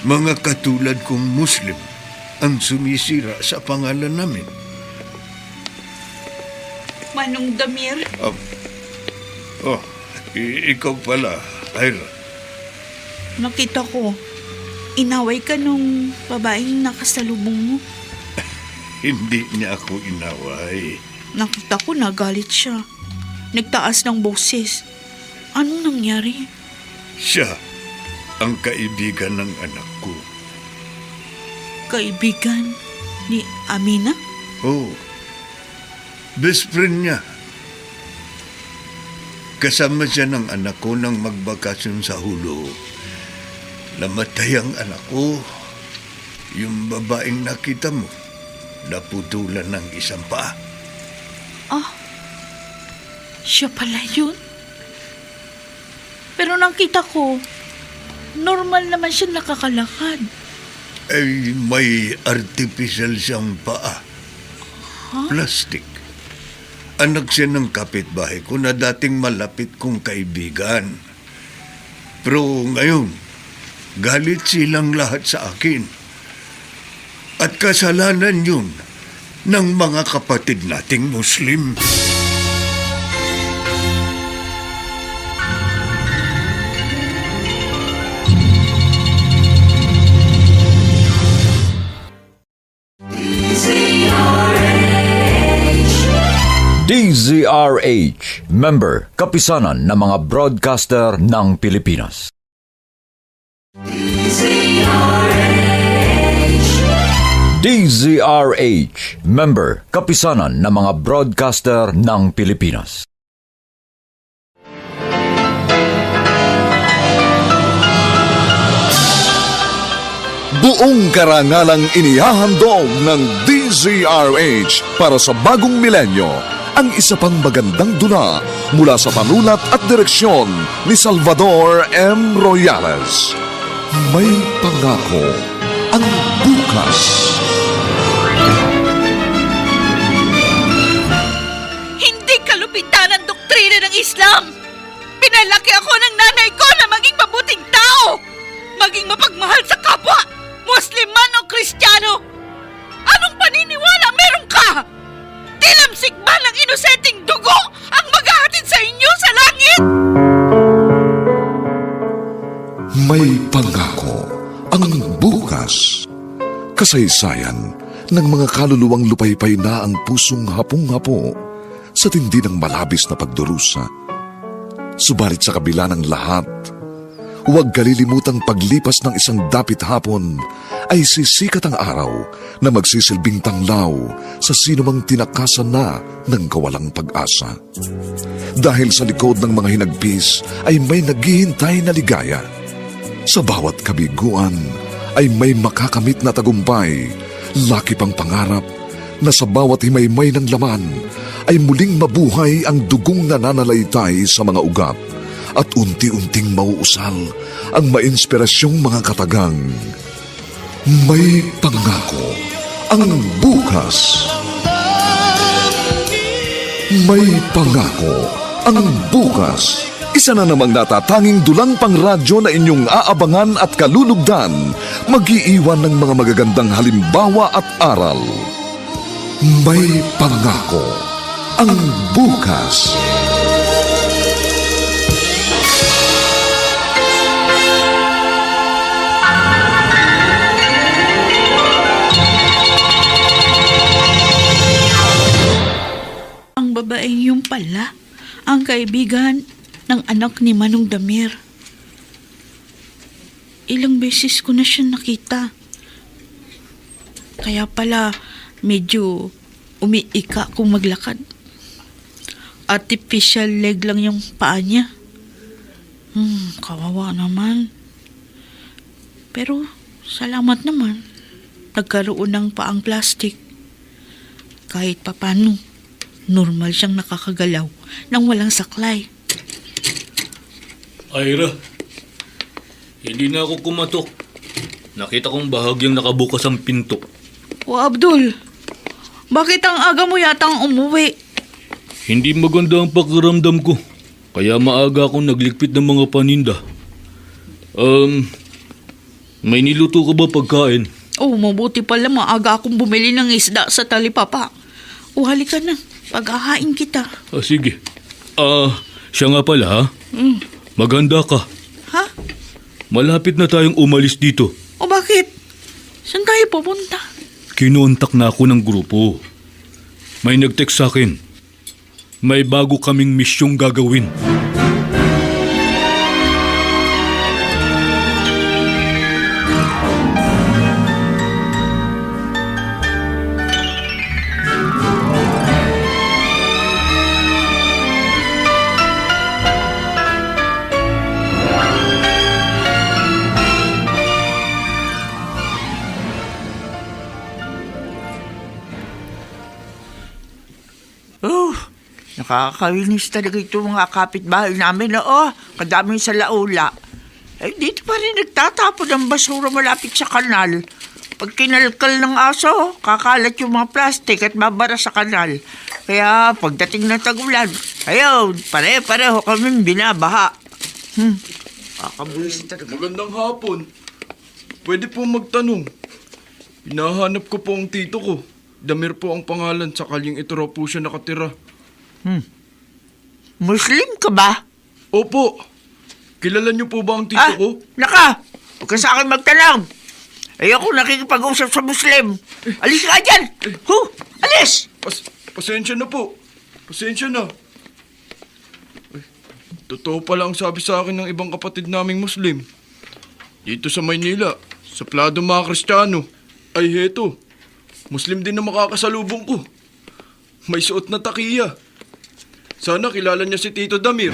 Mga katulad kong Muslim ang sumisira sa pangalan namin. Manong Damir, Ikaw pala, Ira. nakita ko, inaway ka nung babaeng nakasalubong mo. Hindi niya ako inaway. Nakita ko nagalit siya. Nagtaas ng boses. Anong nangyari? Siya ang kaibigan ng anak ko. Kaibigan ni Amina? Oh, best friend niya. Kasama siya ng anak ko nang magbakasyon sa hulo. Namatay ang anak ko. Yung babaeng nakita mo, naputulan ng isang paa. Siya pala yun. Pero nakita ko, normal naman siya nakakalakad. Ay, may artificial siyang paa. Plastic. Anak siya ng kapitbahay ko na dating malapit kong kaibigan. Pero ngayon, galit silang lahat sa akin. At kasalanan yun ng mga kapatid nating Muslim. DZRH, member, kapisanan ng mga broadcaster ng Pilipinas. DZRH, member, kapisanan ng mga broadcaster ng Pilipinas. Buong karangalang inihahandog ng DZRH para sa bagong milenyo ang isa pang magandang dula mula sa panulat at direksyon ni Salvador M. Royales. May pangako ang bukas. Hindi kalupitan ang doktrina ng Islam. Pinalaki ako ng nanay ko na maging mabuting tao. Maging mapagmahal sa kapwa, Muslim man o Kristiyano. Anong paniniwala meron ka? Tilamsik ba ng inosenteng dugo ang maghahatid sa inyo sa langit? May pangako ang bukas. Kasaysayan ng mga kaluluwang lupaypay na ang pusong hapong-hapo sa tindi ng malabis na pagdurusa. Subalit sa kabila ng lahat, huwag kalilimutang paglipas ng isang dapit hapon ay sisikat ang araw na magsisilbing tanglaw sa sinumang tinakasan na ng kawalang pag-asa. Dahil sa likod ng mga hinagpis ay may naghihintay na ligaya. Sa bawat kabiguan ay may makakamit na tagumpay, laki pang pangarap na sa bawat himaymay ng laman ay muling mabuhay ang dugong nananalaytay sa mga ugat at unti-unting mauusal ang mainspirasyong mga katagang. May pangako ang bukas. May pangako ang bukas. Isa na namang natatanging dulang pang radyo na inyong aabangan at kalulugdan, mag-iiwan ng mga magagandang halimbawa at aral. May pangako ang bukas. Ang babaeng yung pala, ang kaibigan ng anak ni Manong Damir. Ilang beses ko na siya nakita. Kaya pala medyo umiika kung maglakad. Artificial leg lang yung paa niya. Kawawa naman. Pero salamat naman. Nagkaroon ng paang plastic. Kahit papano, normal siyang nakakagalaw nang walang saklay. Ira, hindi na ako kumatok. Nakita kong bahagyang nakabukas ang pinto. O Abdul, bakit ang aga mo yatang umuwi? Hindi maganda ang pakiramdam ko. Kaya maaga akong nagligpit ng mga paninda. May niluto ka ba pagkain? Oh, mabuti pala maaga akong bumili ng isda sa talipapa. O halika na, paghahain kita. Sige. Siya nga pala ha? Maganda ka. Ha? Malapit na tayong umalis dito. O bakit? Saan tayo pupunta? Kinontak na ako ng grupo. May nag-text sa akin. May bago kaming misyong gagawin. Oh, nakakainis talaga itong mga kapitbahay namin. Oo, kadami sa laula. Dito pa rin nagtatapon ng basura malapit sa kanal. Pag kinalkal ng aso, kakalat yung mga plastic at babara sa kanal. Kaya pagdating ng tag-ulan, ayun, pare-pareho kami binabaha. Kakabulis talaga. Magandang hapon. Pwede po magtanong. Hinahanap ko po ang tito ko. Damir po ang pangalan, sa kalyeng ito raw po siya nakatira. Muslim ka ba? Opo. Kilala niyo po ba ang tito ko? Naka! Huwag ka sa akin magtanong. Ayoko nakikipag-usap sa Muslim. Alis ka dyan! Alis! Pasensya na po. Pasensya na. Ay, totoo pala ang sabi sa akin ng ibang kapatid naming Muslim. Dito sa Maynila, sa plado mga Kristiyano, ay heto. Muslim din na makakasalubong ko. May suot na takiya. Sana kilala niya si Tito Damir.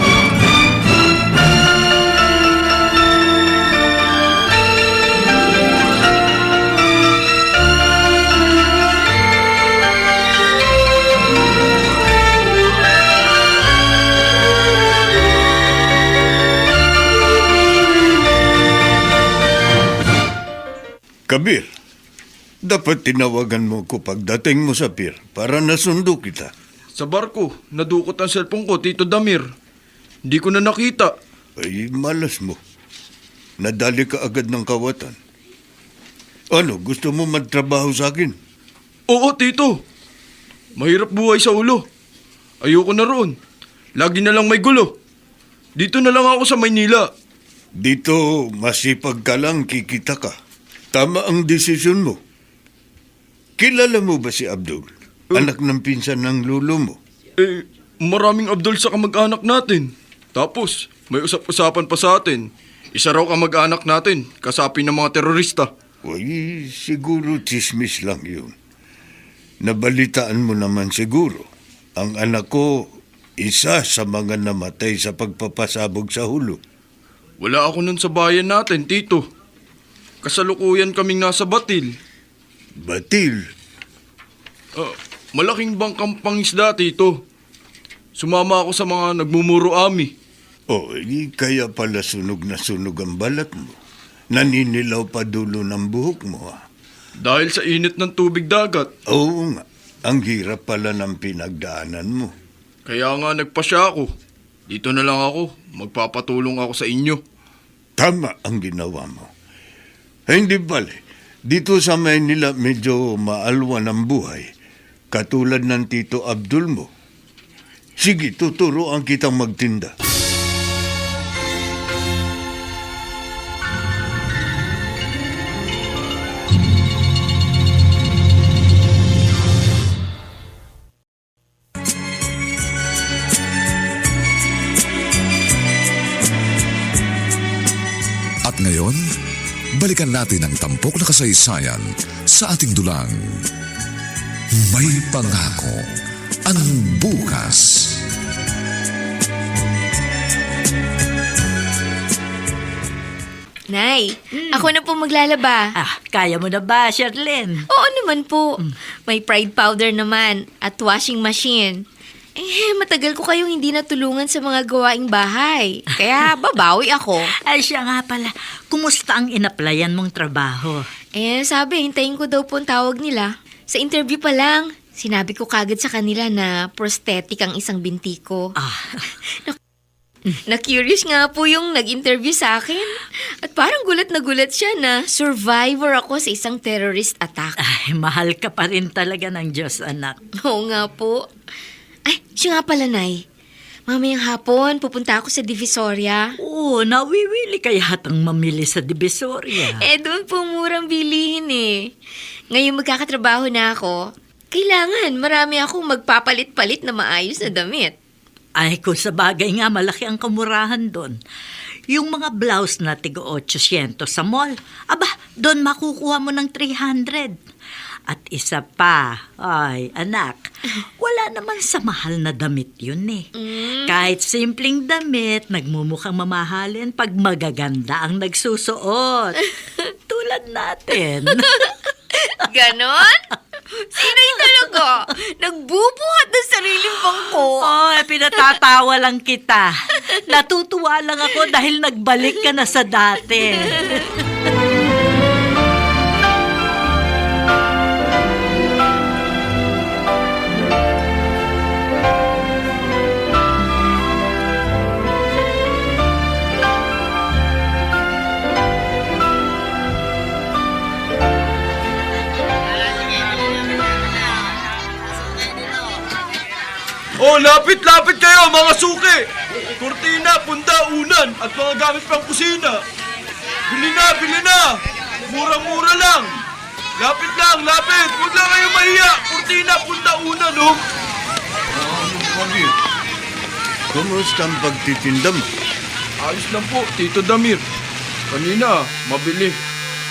Kabir, dapat tinawagan mo ko pagdating mo sa pier para nasundo kita. Sa barko, nadukot ang cellphone ko, Tito Damir. Hindi ko na nakita. Ay, malas mo. Nadali ka agad ng kawatan. Ano, gusto mo magtrabaho sa akin? Oo, Tito. Mahirap buhay sa ulo. Ayoko na roon. Lagi na lang may gulo. Dito na lang ako sa Maynila. Dito, masipag ka lang, kikita ka. Tama ang desisyon mo. Kilala mo ba si Abdul? Anak ng pinsan ng lolo mo. Maraming Abdul sa kamag-anak natin. Tapos, may usap-usapan pa sa atin. Isa raw kamag-anak natin, kasapi ng mga terorista. Uy, siguro chismis lang yun. Nabalitaan mo naman siguro. Ang anak ko, isa sa mga namatay sa pagpapasabog sa hulo. Wala ako nun sa bayan natin, Tito. Kasalukuyan kaming nasa Batil. Batil? Malaking bangkang pangisda, Tito. Sumama ako sa mga nagmumuro ami. Kaya pala sunog na sunog ang balat mo. Naninilaw pa dulo ng buhok mo. Dahil sa init ng tubig dagat. Oo nga, ang hirap pala ng pinagdaanan mo. Kaya nga nagpasya ako. Dito na lang ako. Magpapatulong ako sa inyo. Tama ang ginawa mo. Hindi bale, dito sa Maynila medyo maalwan ang buhay. Katulad ng Tito Abdul mo. Sige, tuturuan kitang magtinda. At ngayon, balikan natin ang tampok na kasaysayan sa ating dulang. May pangako ang bukas. Nay, ako na po maglalaba. Kaya mo na ba, Sherlyn? Oo naman po. May Pride powder naman at washing machine. Matagal ko kayong hindi natulungan sa mga gawaing bahay. Kaya babawi ako. Ay, siya nga pala. Kumusta ang inaplayan mong trabaho? Sabi, hintayin ko daw po ang tawag nila. Sa interview pa lang, sinabi ko kagad sa kanila na prosthetic ang isang binti ko. Na-curious nga po yung nag-interview sa akin. At parang gulat na gulat siya na survivor ako sa isang terrorist attack. Ay, mahal ka pa rin talaga ng Diyos, anak. Oo nga po. Ay, siya nga pala, Nay. Mamayang hapon, pupunta ako sa Divisoria. Oo, nawiwili kaya hatang mamili sa Divisoria. Doon po murang bilihin eh. Ngayon magkakatrabaho na ako, kailangan marami akong magpapalit-palit na maayos na damit. Ay, kung sa bagay nga, malaki ang kamurahan doon. Yung mga blouse na tigo 800 sa mall, doon makukuha mo ng 300. At isa pa, ay, anak, wala naman sa mahal na damit yun eh. Kahit simpleng damit, nagmumukhang mamahalin pag magaganda ang nagsusuot. Tulad natin. Ganon? Sino yung talaga? Nagbubuhat ng sariling bangko. Pinatatawa lang kita. Natutuwa lang ako dahil nagbalik ka na sa dati. Lapit-lapit kayo mga suki! Kurtina, punda, unan at mga gamit pang kusina. Bili na! Murang-mura lang! Lapit lang! Huwag lang kayo mahiya! Kurtina, punda, unan, Kumusta ang pagtitinda mo? Ayos lang po, Tito Damir. Kanina, mabili.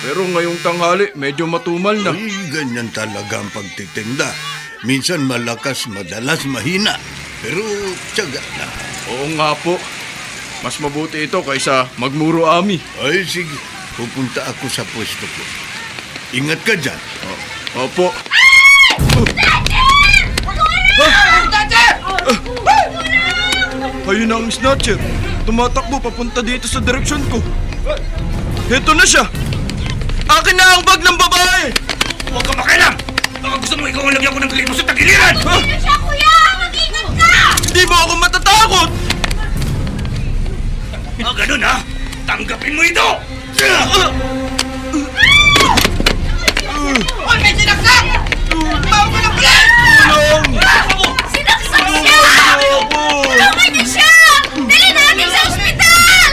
Pero ngayong tanghali, medyo matumal na. Ganyan talaga ang pagtitinda. Minsan malakas, madalas mahina. Pero tiyaga na. Oo nga po. Mas mabuti ito kaysa magmuro ami. Ay, sige. Pupunta ako sa pwesto ko. Ingat ka dyan. Opo. Ayun na ang snatcher. Tumatakbo papunta dito sa direksyon ko. Heto na siya. Akin na ang bag ng babae. Huwag ka makialam! Baka gusto mo ikaw ang lagyan ko ng klimo sa tagiliran! Ano siya, kuya? Mag-ingat ka! Hindi mo ako matatakot! Ganun ha? Tanggapin mo ito! Hoy, may sinaksak! Bawa mo ng pulis! Sinaksak siya! Tulungan niyo siya! Dali natin sa ospital!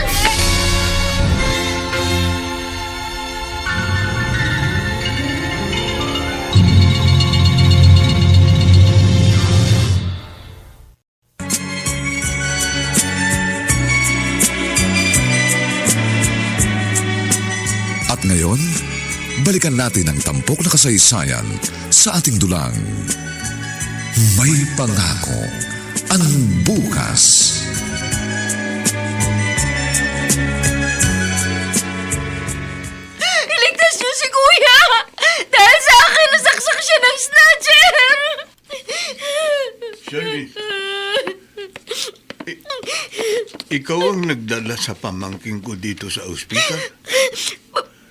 balikan natin ang tampok na kasaysayan sa ating dulang. May pangako ang bukas. Iligtas niyo si Kuya! Dahil sa akin, nasaksak siya ng snatcher! Shirley, ikaw ang nagdala sa pamangking ko dito sa ospital?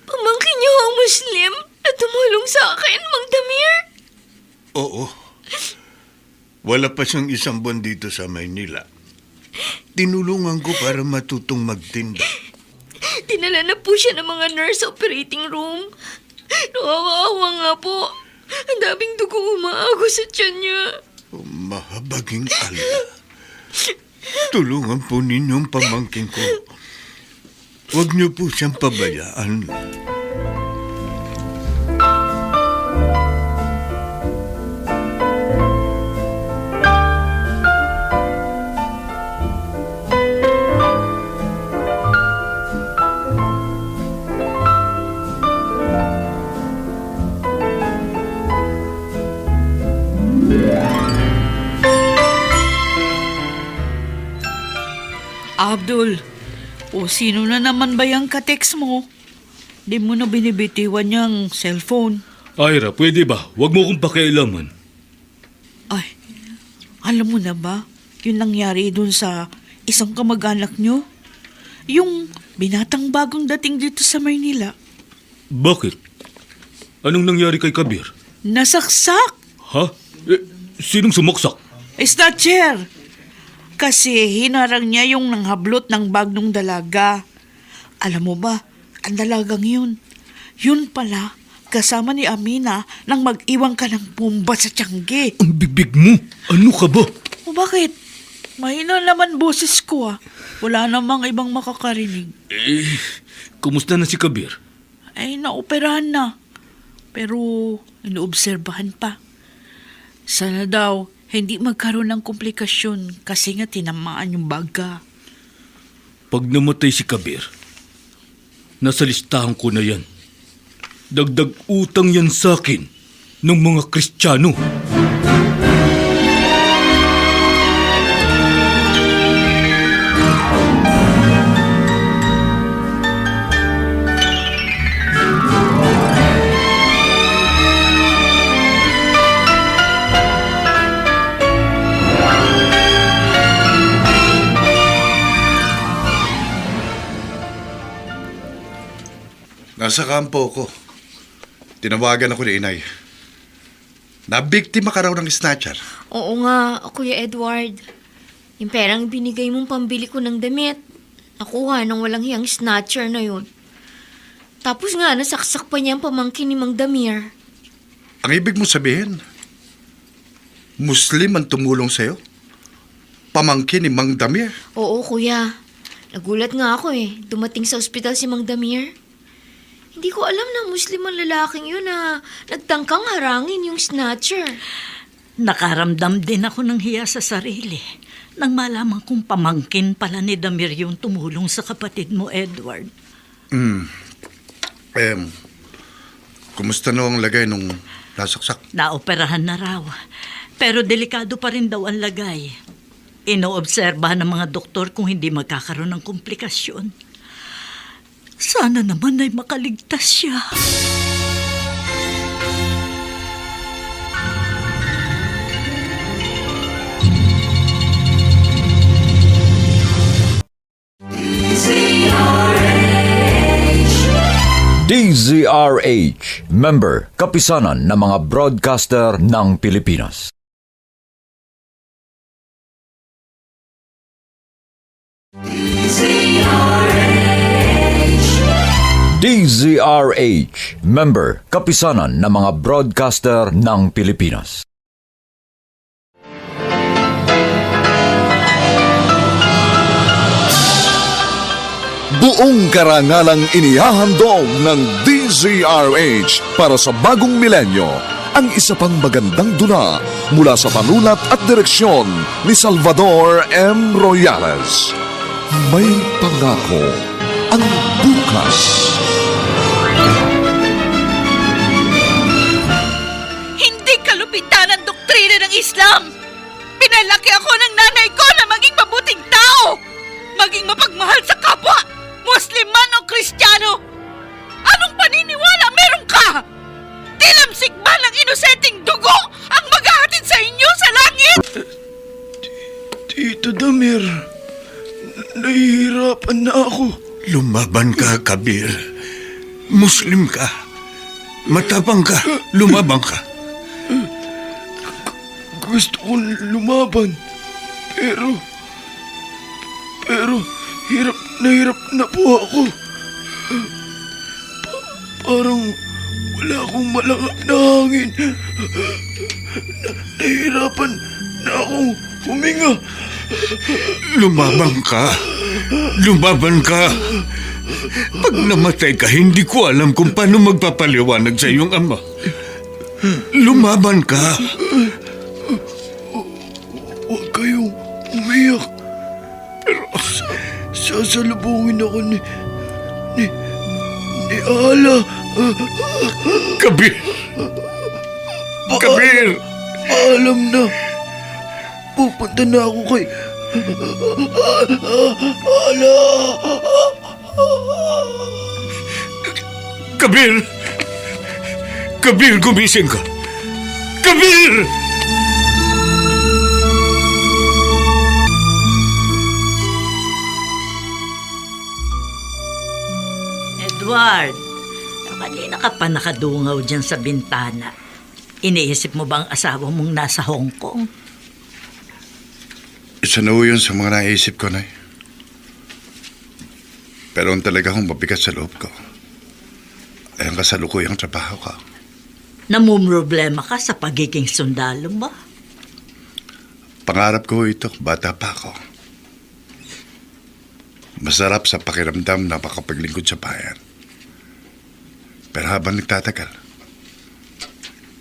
Pamangkin niyo ang Muslim na tumulong sa akin, Mang Damir? Oo. Wala pa siyang isang buwan dito sa Maynila. Tinulungan ko para matutong magtinda. Dinala na po siya ng mga nurse sa operating room. Nakakaawa nga po. Ang daming dugo umaago sa tiyan niya. Mahabaging Allah. Tulungan po ninyong pamangkin ko. Huwag niyo po siyang pabayaan. Abdul, o sino na naman ba yung ka-text mo? Di mo na binibitiwan niyang cellphone. Ira, pwede ba? Huwag mo kong pakialaman. Ay, alam mo na ba yung nangyari dun sa isang kamag-anak niyo? Yung binatang bagong dating dito sa Maynila. Bakit? Anong nangyari kay Kabir? Nasaksak! Ha? Sinong sumaksak? Snatcher! Kasi hinarang niya yung nanghablot ng bag ng dalaga. Alam mo ba, ang dalagang yun. Yun pala, kasama ni Amina nang mag-iwang ka ng bomba sa tiyangge. Ang bibig mo! Ano ka ba? O bakit? Mahina naman boses ko ah. Wala namang ibang makakarinig. Kumusta na si Kabir? Ay, naoperahan na. Pero inoobserbahan pa. Sana daw hindi magkaroon ng komplikasyon kasi nga tinamaan yung baga. Pag namatay si Kabir, nasa listahan ko na yan. Dagdag utang yan sa akin ng mga Kristiyano. Nasa kampo ko. Tinawagan ako ni Inay. Nabiktima ka raw ng snatcher. Oo nga, Kuya Edward. Yung perang binigay mong pambili ko ng damit, nakuha ng walang hiyang snatcher na yun. Tapos nga, nasaksak pa niya ang pamangkin ni Mang Damir. Ang ibig mo sabihin, Muslim ang tumulong sa'yo? Pamangkin ni Mang Damir? Oo, Kuya. Nagulat nga ako dumating sa ospital si Mang Damir. Hindi ko alam na Muslim ang lalaking yun na nagtangkang harangin yung snatcher. Nakaramdam din ako ng hiya sa sarili nang malaman kong pamangkin pala ni Damir yung tumulong sa kapatid mo, Edward. Kumusta no ang lagay nung nasaksak? Naoperahan na raw. Pero delikado pa rin daw ang lagay. Inoobserbahan ng mga doktor kung hindi magkakaroon ng komplikasyon. Sana naman ay makaligtas siya. DZRH, member, kapisanan ng mga broadcaster ng Pilipinas. DZRH, member, kapisanan ng mga broadcaster ng Pilipinas. Buong karangalang inihahandog ng DZRH para sa bagong milenyo ang isa pang magandang dula mula sa panulat at direksyon ni Salvador M. Royales. May pangako ang bukas. inosenteng dugo ang maghahatid sa inyo sa langit! Tito Damir, nahihirapan na ako. Lumaban ka, Kabir. Muslim ka. Matapang ka. Lumabang ka. Gusto kong lumaban, pero hirap na po ako. Parang wala akong malangap na hangin. Nahihirapan na akong huminga. Lumabang ka. Lumaban ka. Pag namatay ka, hindi ko alam kung paano magpapaliwanag sa iyong ama. Lumaban ka. Huwag kayong umiyak. Sasalubungin ako ni Ala. Kabir! Kabir! Alam na. Pupunta na ako kay Ala. Kabir! Kabir, gumising ka! Kabir! Edward, kanina ka pa nakadungaw dyan sa bintana. Iniisip mo ba ang asawa mong nasa Hong Kong? Isa na ho yun sa mga naisip ko, Nay. Pero ang talaga akong mabigat sa loob ko ay ang kasalukuyang trabaho ko. Namumroblema ka sa pagiging sundalo mo? Pangarap ko ito, bata pa ako. Masarap sa pakiramdam na makapaglingkod sa bayan. Pero habang nagtatagal,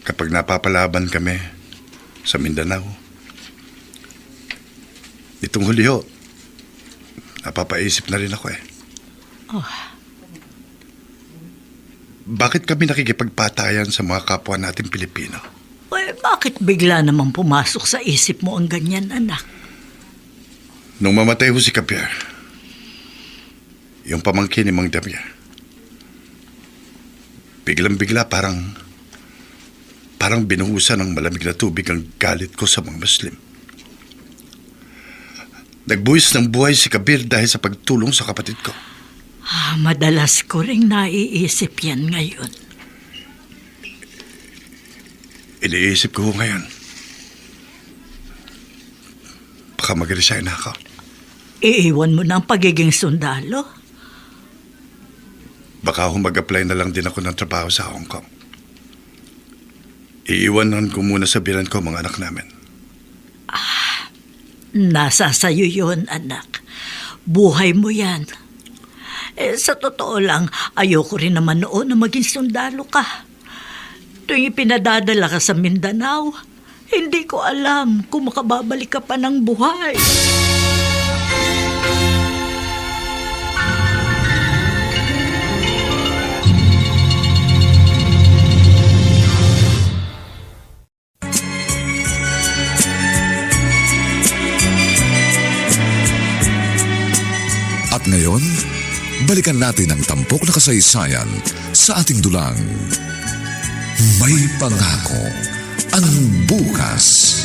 kapag napapalaban kami sa Mindanao, itong huli ho, napapaisip na rin ako eh. Bakit kami nakikipagpatayan sa mga kapwa natin Pilipino? Bakit bigla naman pumasok sa isip mo ang ganyan, anak? Nung mamatay ho si Kabir, yung pamangkin ni Mang Damir, biglang-bigla parang binuhusan ng malamig na tubig ang galit ko sa mga Muslim. Nagbuwis ng buhay si Kabir dahil sa pagtulong sa kapatid ko. Madalas ko ring naiisip yan ngayon. Iniisip ko ngayon, baka mag-resign na ako. Iiwan mo na ang pagiging sundalo? Baka mag-apply na lang din ako ng trabaho sa Hong Kong. Iiwanan ko muna sa bilan ko mga anak namin. Nasa sayo yun, anak. Buhay mo yan. Sa totoo lang, ayoko rin naman noon na maging sundalo ka. Tuwing ipinadadala ka sa Mindanao, hindi ko alam kung makababalik ka pa ng buhay. At ngayon, balikan natin ang tampok na kasaysayan sa ating dulang. May pangako ang bukas.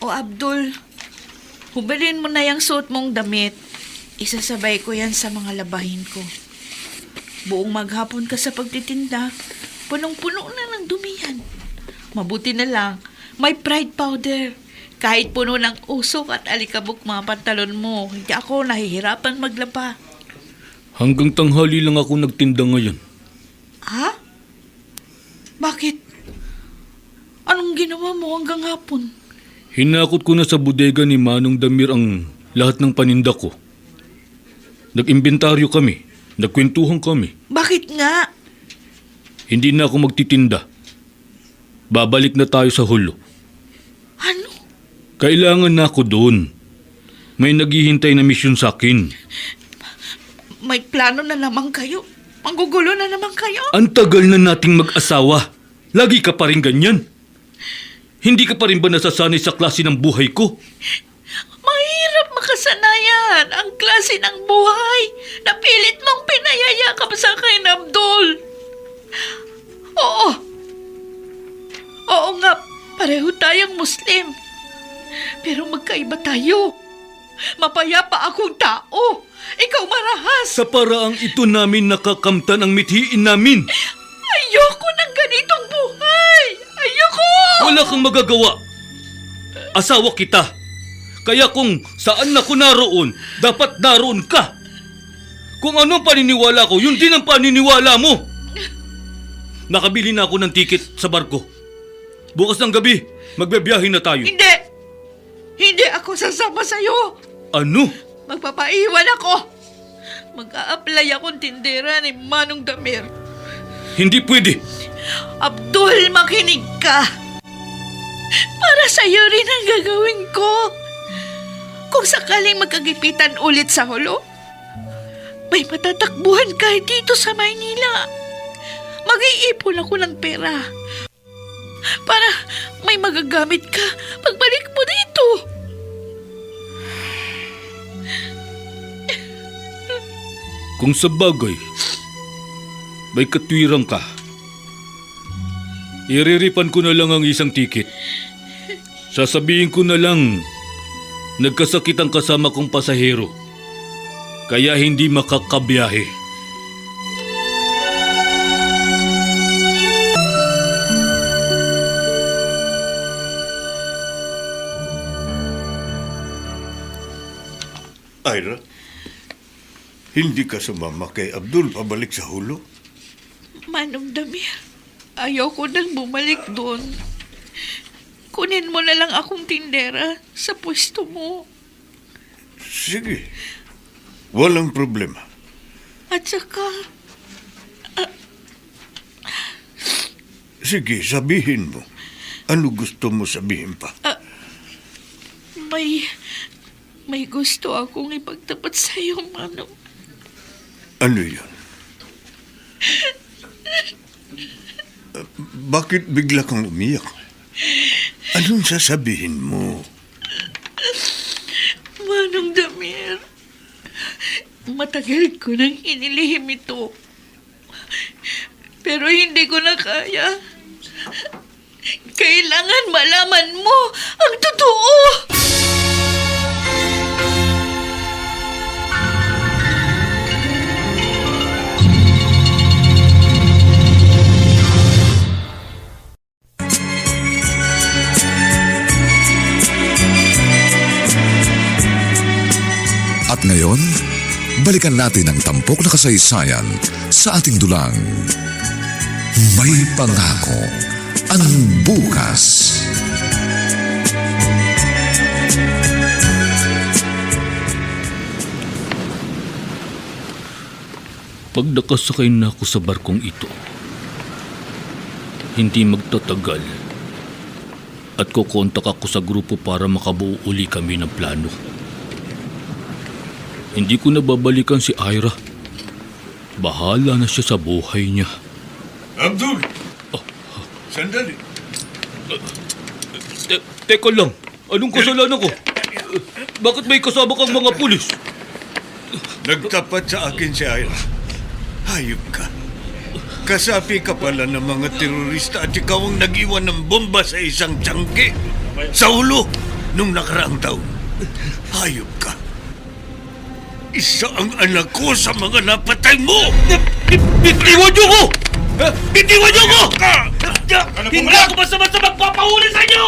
O Abdul, hubarin mo na yung suot mong damit. Isasabay ko yan sa mga labahin ko. Buong maghapon ka sa pagtitinda, punong-puno na ng dumi yan. Mabuti na lang, may Pride powder. Kahit puno ng usok at alikabok mga pantalon mo, hindi ako nahihirapan maglaba. Hanggang tanghali lang ako nagtinda ngayon. Ha? Bakit? Anong ginawa mo hanggang hapon? Hinakot ko na sa bodega ni Manong Damir ang lahat ng paninda ko. Nag-imbentaryo kami, nagkwentuhan kami. Bakit nga? Hindi na ako magtitinda. Babalik na tayo sa hulo. Ano? Kailangan na ako doon. May naghihintay na misyon sa akin. May plano na naman kayo. Manggugulo na naman kayo. Ang tagal na nating mag-asawa. Lagi ka pa rin ganyan. Hindi ka pa rin ba nasasanay sa klase ng buhay ko? Mahirap makasanayan ang klase ayusin ang buhay. Napilit mong pinayayakap sa akin, Abdul. Oo. Oo nga, pareho tayong Muslim. Pero magkaiba tayo. Mapayapa akong tao. Ikaw marahas. Sa paraang ito namin nakakamtan ang mithiin namin. Ayoko ng ganitong buhay. Ayoko! Wala kang magagawa. Asawa kita. Kaya kung saan ako naroon, dapat naroon ka. Kung ano ang paniniwala ko, yun din ang paniniwala mo. Nakabili na ako ng tiket sa barko. Bukas ng gabi, magbebiyahe na tayo. Hindi! Hindi ako sasama sa'yo. Ano? Magpapaiwan ako. Mag-a-apply akong tindera ni Manong Damir. Hindi pwede. Abdul, makinig ka. Para sa'yo rin ang gagawin ko. Kung sakaling magkagipitan ulit sa hulo, may matatakbuhan kahit dito sa Maynila. Mag-iipon ako ng pera para may magagamit ka pagbalik mo dito. Kung sa bagay, may katwirang ka. Iriripan ko na lang ang isang tiket. Sasabihin ko na lang, nagkasakit ang kasama kong pasahero, kaya hindi makakabiyahe. Ira, hindi ka sumama kay Abdul pabalik sa hulo? Manong Damir, ayoko nang bumalik doon. Kunin mo na lang akong tindera sa pwesto mo. Sige, walang problema. At saka, Sige, sabihin mo. Ano gusto mo sabihin pa? may gusto akong ipagtapat sa'yo, Manong. Ano yun? Bakit bigla kang umiyak? Anong sasabihin mo? Manong Damir, matagal ko nang inilihim ito. Pero hindi ko na kaya. Kailangan malaman mo ang totoo. At ngayon, balikan natin ang tampok na kasaysayan sa ating dulang. May pangako ang bukas. Pag nakasakay na ako sa barkong ito, hindi magtatagal at kukontak ako sa grupo para makabuo uli kami ng plano. Hindi ko na babalikan si Ira. Bahala na siya sa buhay niya. Abdul! Sandali. Teka lang, anong kasalanan ko? Bakit may kasama kang mga pulis? Nagtapat sa akin si Ira. Hayop ka. Kasapi ka pala ng mga terorista at ikaw ang nag-iwan ng bomba sa isang tiyangge sa ulo nung nakaraang taon. Hayop ka. Isa ang anak ko sa mga napatay mo! Bitiwan niyo ko! Bitiwan niyo ko! Hindi ako basta-basta magpapahuli sa inyo!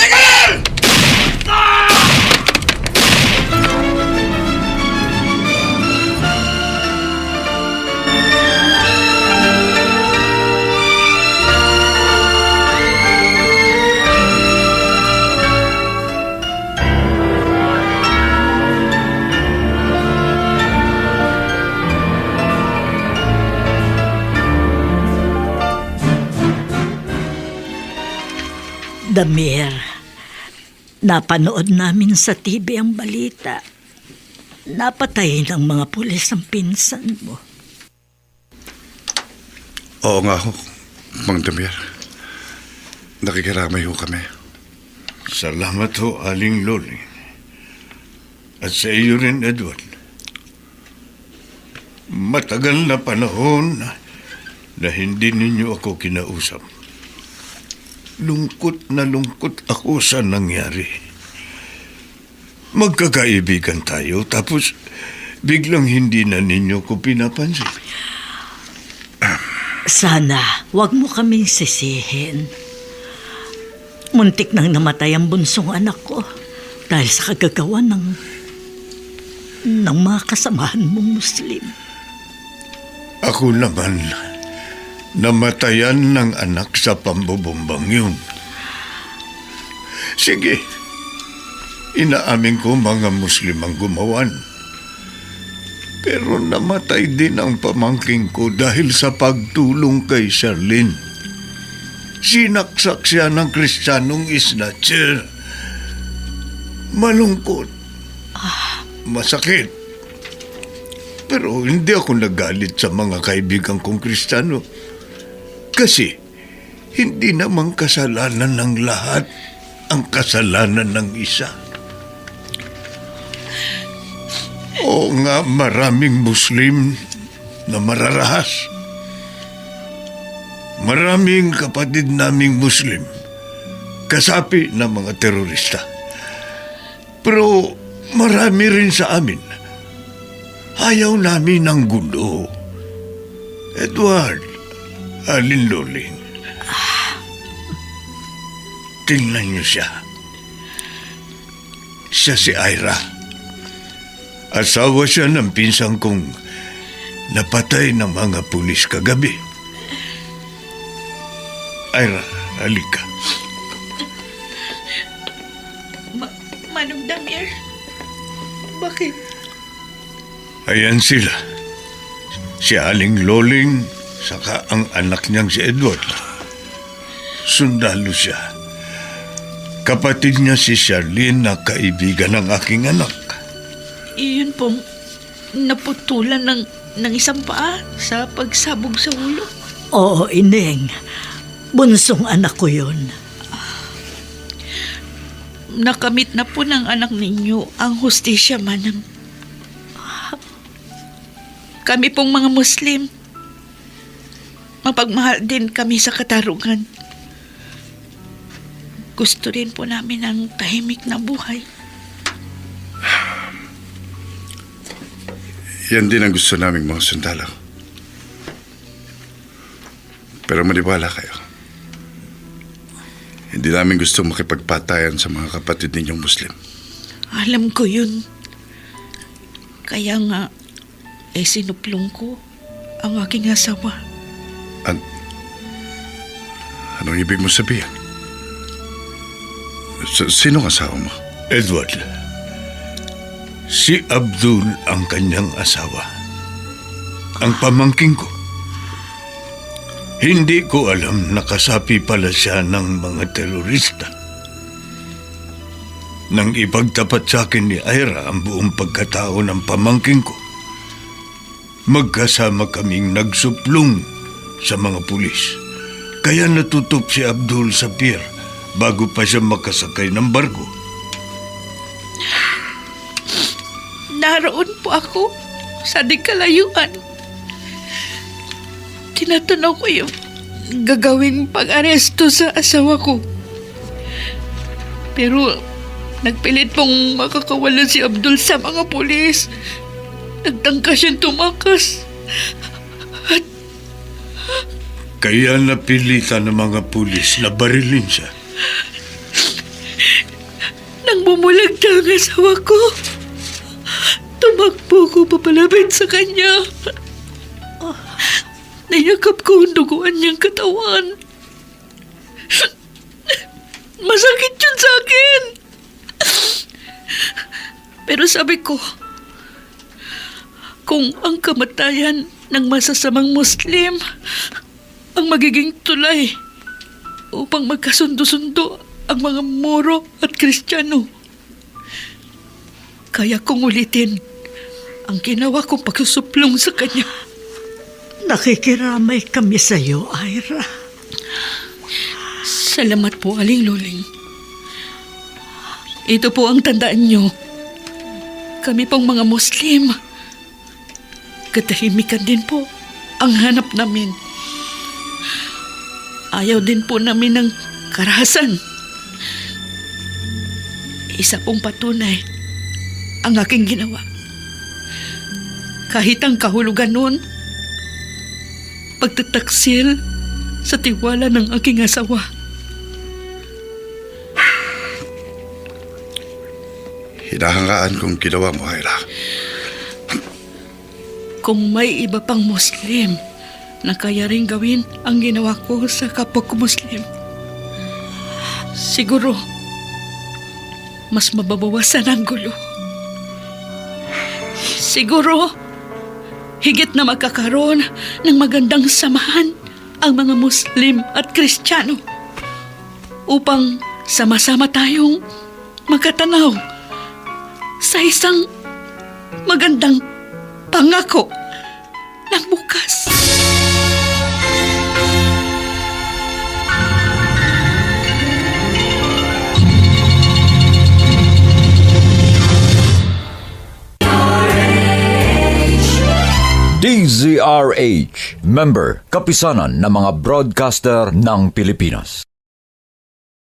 Teka lang! Damir, napanood namin sa TV ang balita. Napatay ng mga pulis ang pinsan mo. Oo nga ho, Mang Damir. Nakikiramay ho kami. Salamat ho, Aling Loli. At sa iyo rin, Edward. Matagal na panahon na hindi ninyo ako kinausap. Lungkot na lungkot ako sa nangyari. Magkakaibigan tayo, tapos biglang hindi na ninyo ko pinapansin. Sana, wag mo kaming sisihin. Muntik nang namatay ang bunsong anak ko dahil sa kagagawa ng mga kasamahan mong Muslim. Ako naman, namatayan ng anak sa pambubumbang yun. Sige, inaamin ko mga Muslim ang gumawan. Pero namatay din ang pamangking ko dahil sa pagtulong kay Charlene. Sinaksak siya ng Kristiyanong snatcher. Malungkot. Masakit. Pero hindi ako nagalit sa mga kaibigan kong Kristiyano. Kasi hindi naman kasalanan ng lahat ang kasalanan ng isa. Oo nga, maraming Muslim na mararahas. Maraming kapatid naming Muslim kasapi ng mga terorista. Pero marami rin sa amin. Ayaw namin ng gulo. Edward, Alin Loling. Tingnan niyo siya. Siya si Ira. Asawa siya ng pinsang kong napatay ng mga pulis kagabi. Ira, halika. Manong Damir, bakit? Ayan sila. Si Aling Loling, saka ang anak niyang si Edward. Sundalo siya. Kapatid niya si Charlene na kaibigan ng aking anak. Iyon pong naputulan ng isang paa sa pagsabog sa ulo. Oo, Ineng. Bunsong anak ko yun. Nakamit na po ng anak ninyo ang hustisya, Manang. Kami pong mga Muslim, mapagmahal din kami sa katarungan. Gusto rin po namin ang tahimik na buhay. Yan din ang gusto naming mga sundalo. Pero maniwala kayo. Hindi namin gusto makipagpatayan sa mga kapatid ninyong Muslim. Alam ko yun. Kaya nga, sinuplong ko ang aking asawa. Anong ibig mo sabihin? Sino ang asawa mo? Edward, si Abdul ang kanyang asawa. Ang pamangking ko. Hindi ko alam na kasapi pala siya ng mga terorista. Nang ipagtapat sa akin ni Ira ang buong pagkatao ng pamangking ko, magkasama kaming nagsuplong sa mga pulis. Kaya natutop si Abdul sa pier bago pa siya makasakay ng barko. Naroon po ako sa di kalayuan. Tinatanaw ko yung gagawing pag-aresto sa asawa ko. Pero nagpilit pong makakawalan si Abdul sa mga pulis. Nagtangka siyang tumakas. Kaya napilitan ng mga pulis na barilin siya. Nang bumulag na ang asawa ko, tumakbo ko papalapit sa kanya. Nayakap ko ang duguan niyang katawan. Masakit yun sa akin. Pero sabi ko, kung ang kamatayan ng masasamang Muslim ang magiging tulay upang magkasundo-sundo ang mga Moro at Kristiyano, kaya kong ulitin ang ginawa kong pagsusuplong sa kanya. Nakikiramay kami sa iyo, Ira. Salamat po, Aling Loling. Ito po ang tandaan nyo. Kami pong mga Muslim, katahimikan din po ang hanap namin. Ayaw din po namin ng karahasan. Isa pong patunay ang aking ginawa. Kahit ang kahulugan noon, pagtataksil sa tiwala ng aking asawa. Hinahangaan kong ginawa mo, Ira. Kung may iba pang Muslim na kaya rin gawin ang ginawa ko sa kapwa ko Muslim, siguro mas mababawasan ang gulo. Siguro higit na magkakaroon ng magandang samahan ang mga Muslim at Kristiyano upang sama-sama tayong magkatanaw sa isang magandang pangako ng bukas. DZRH, member, kapisanan ng mga broadcaster ng Pilipinas.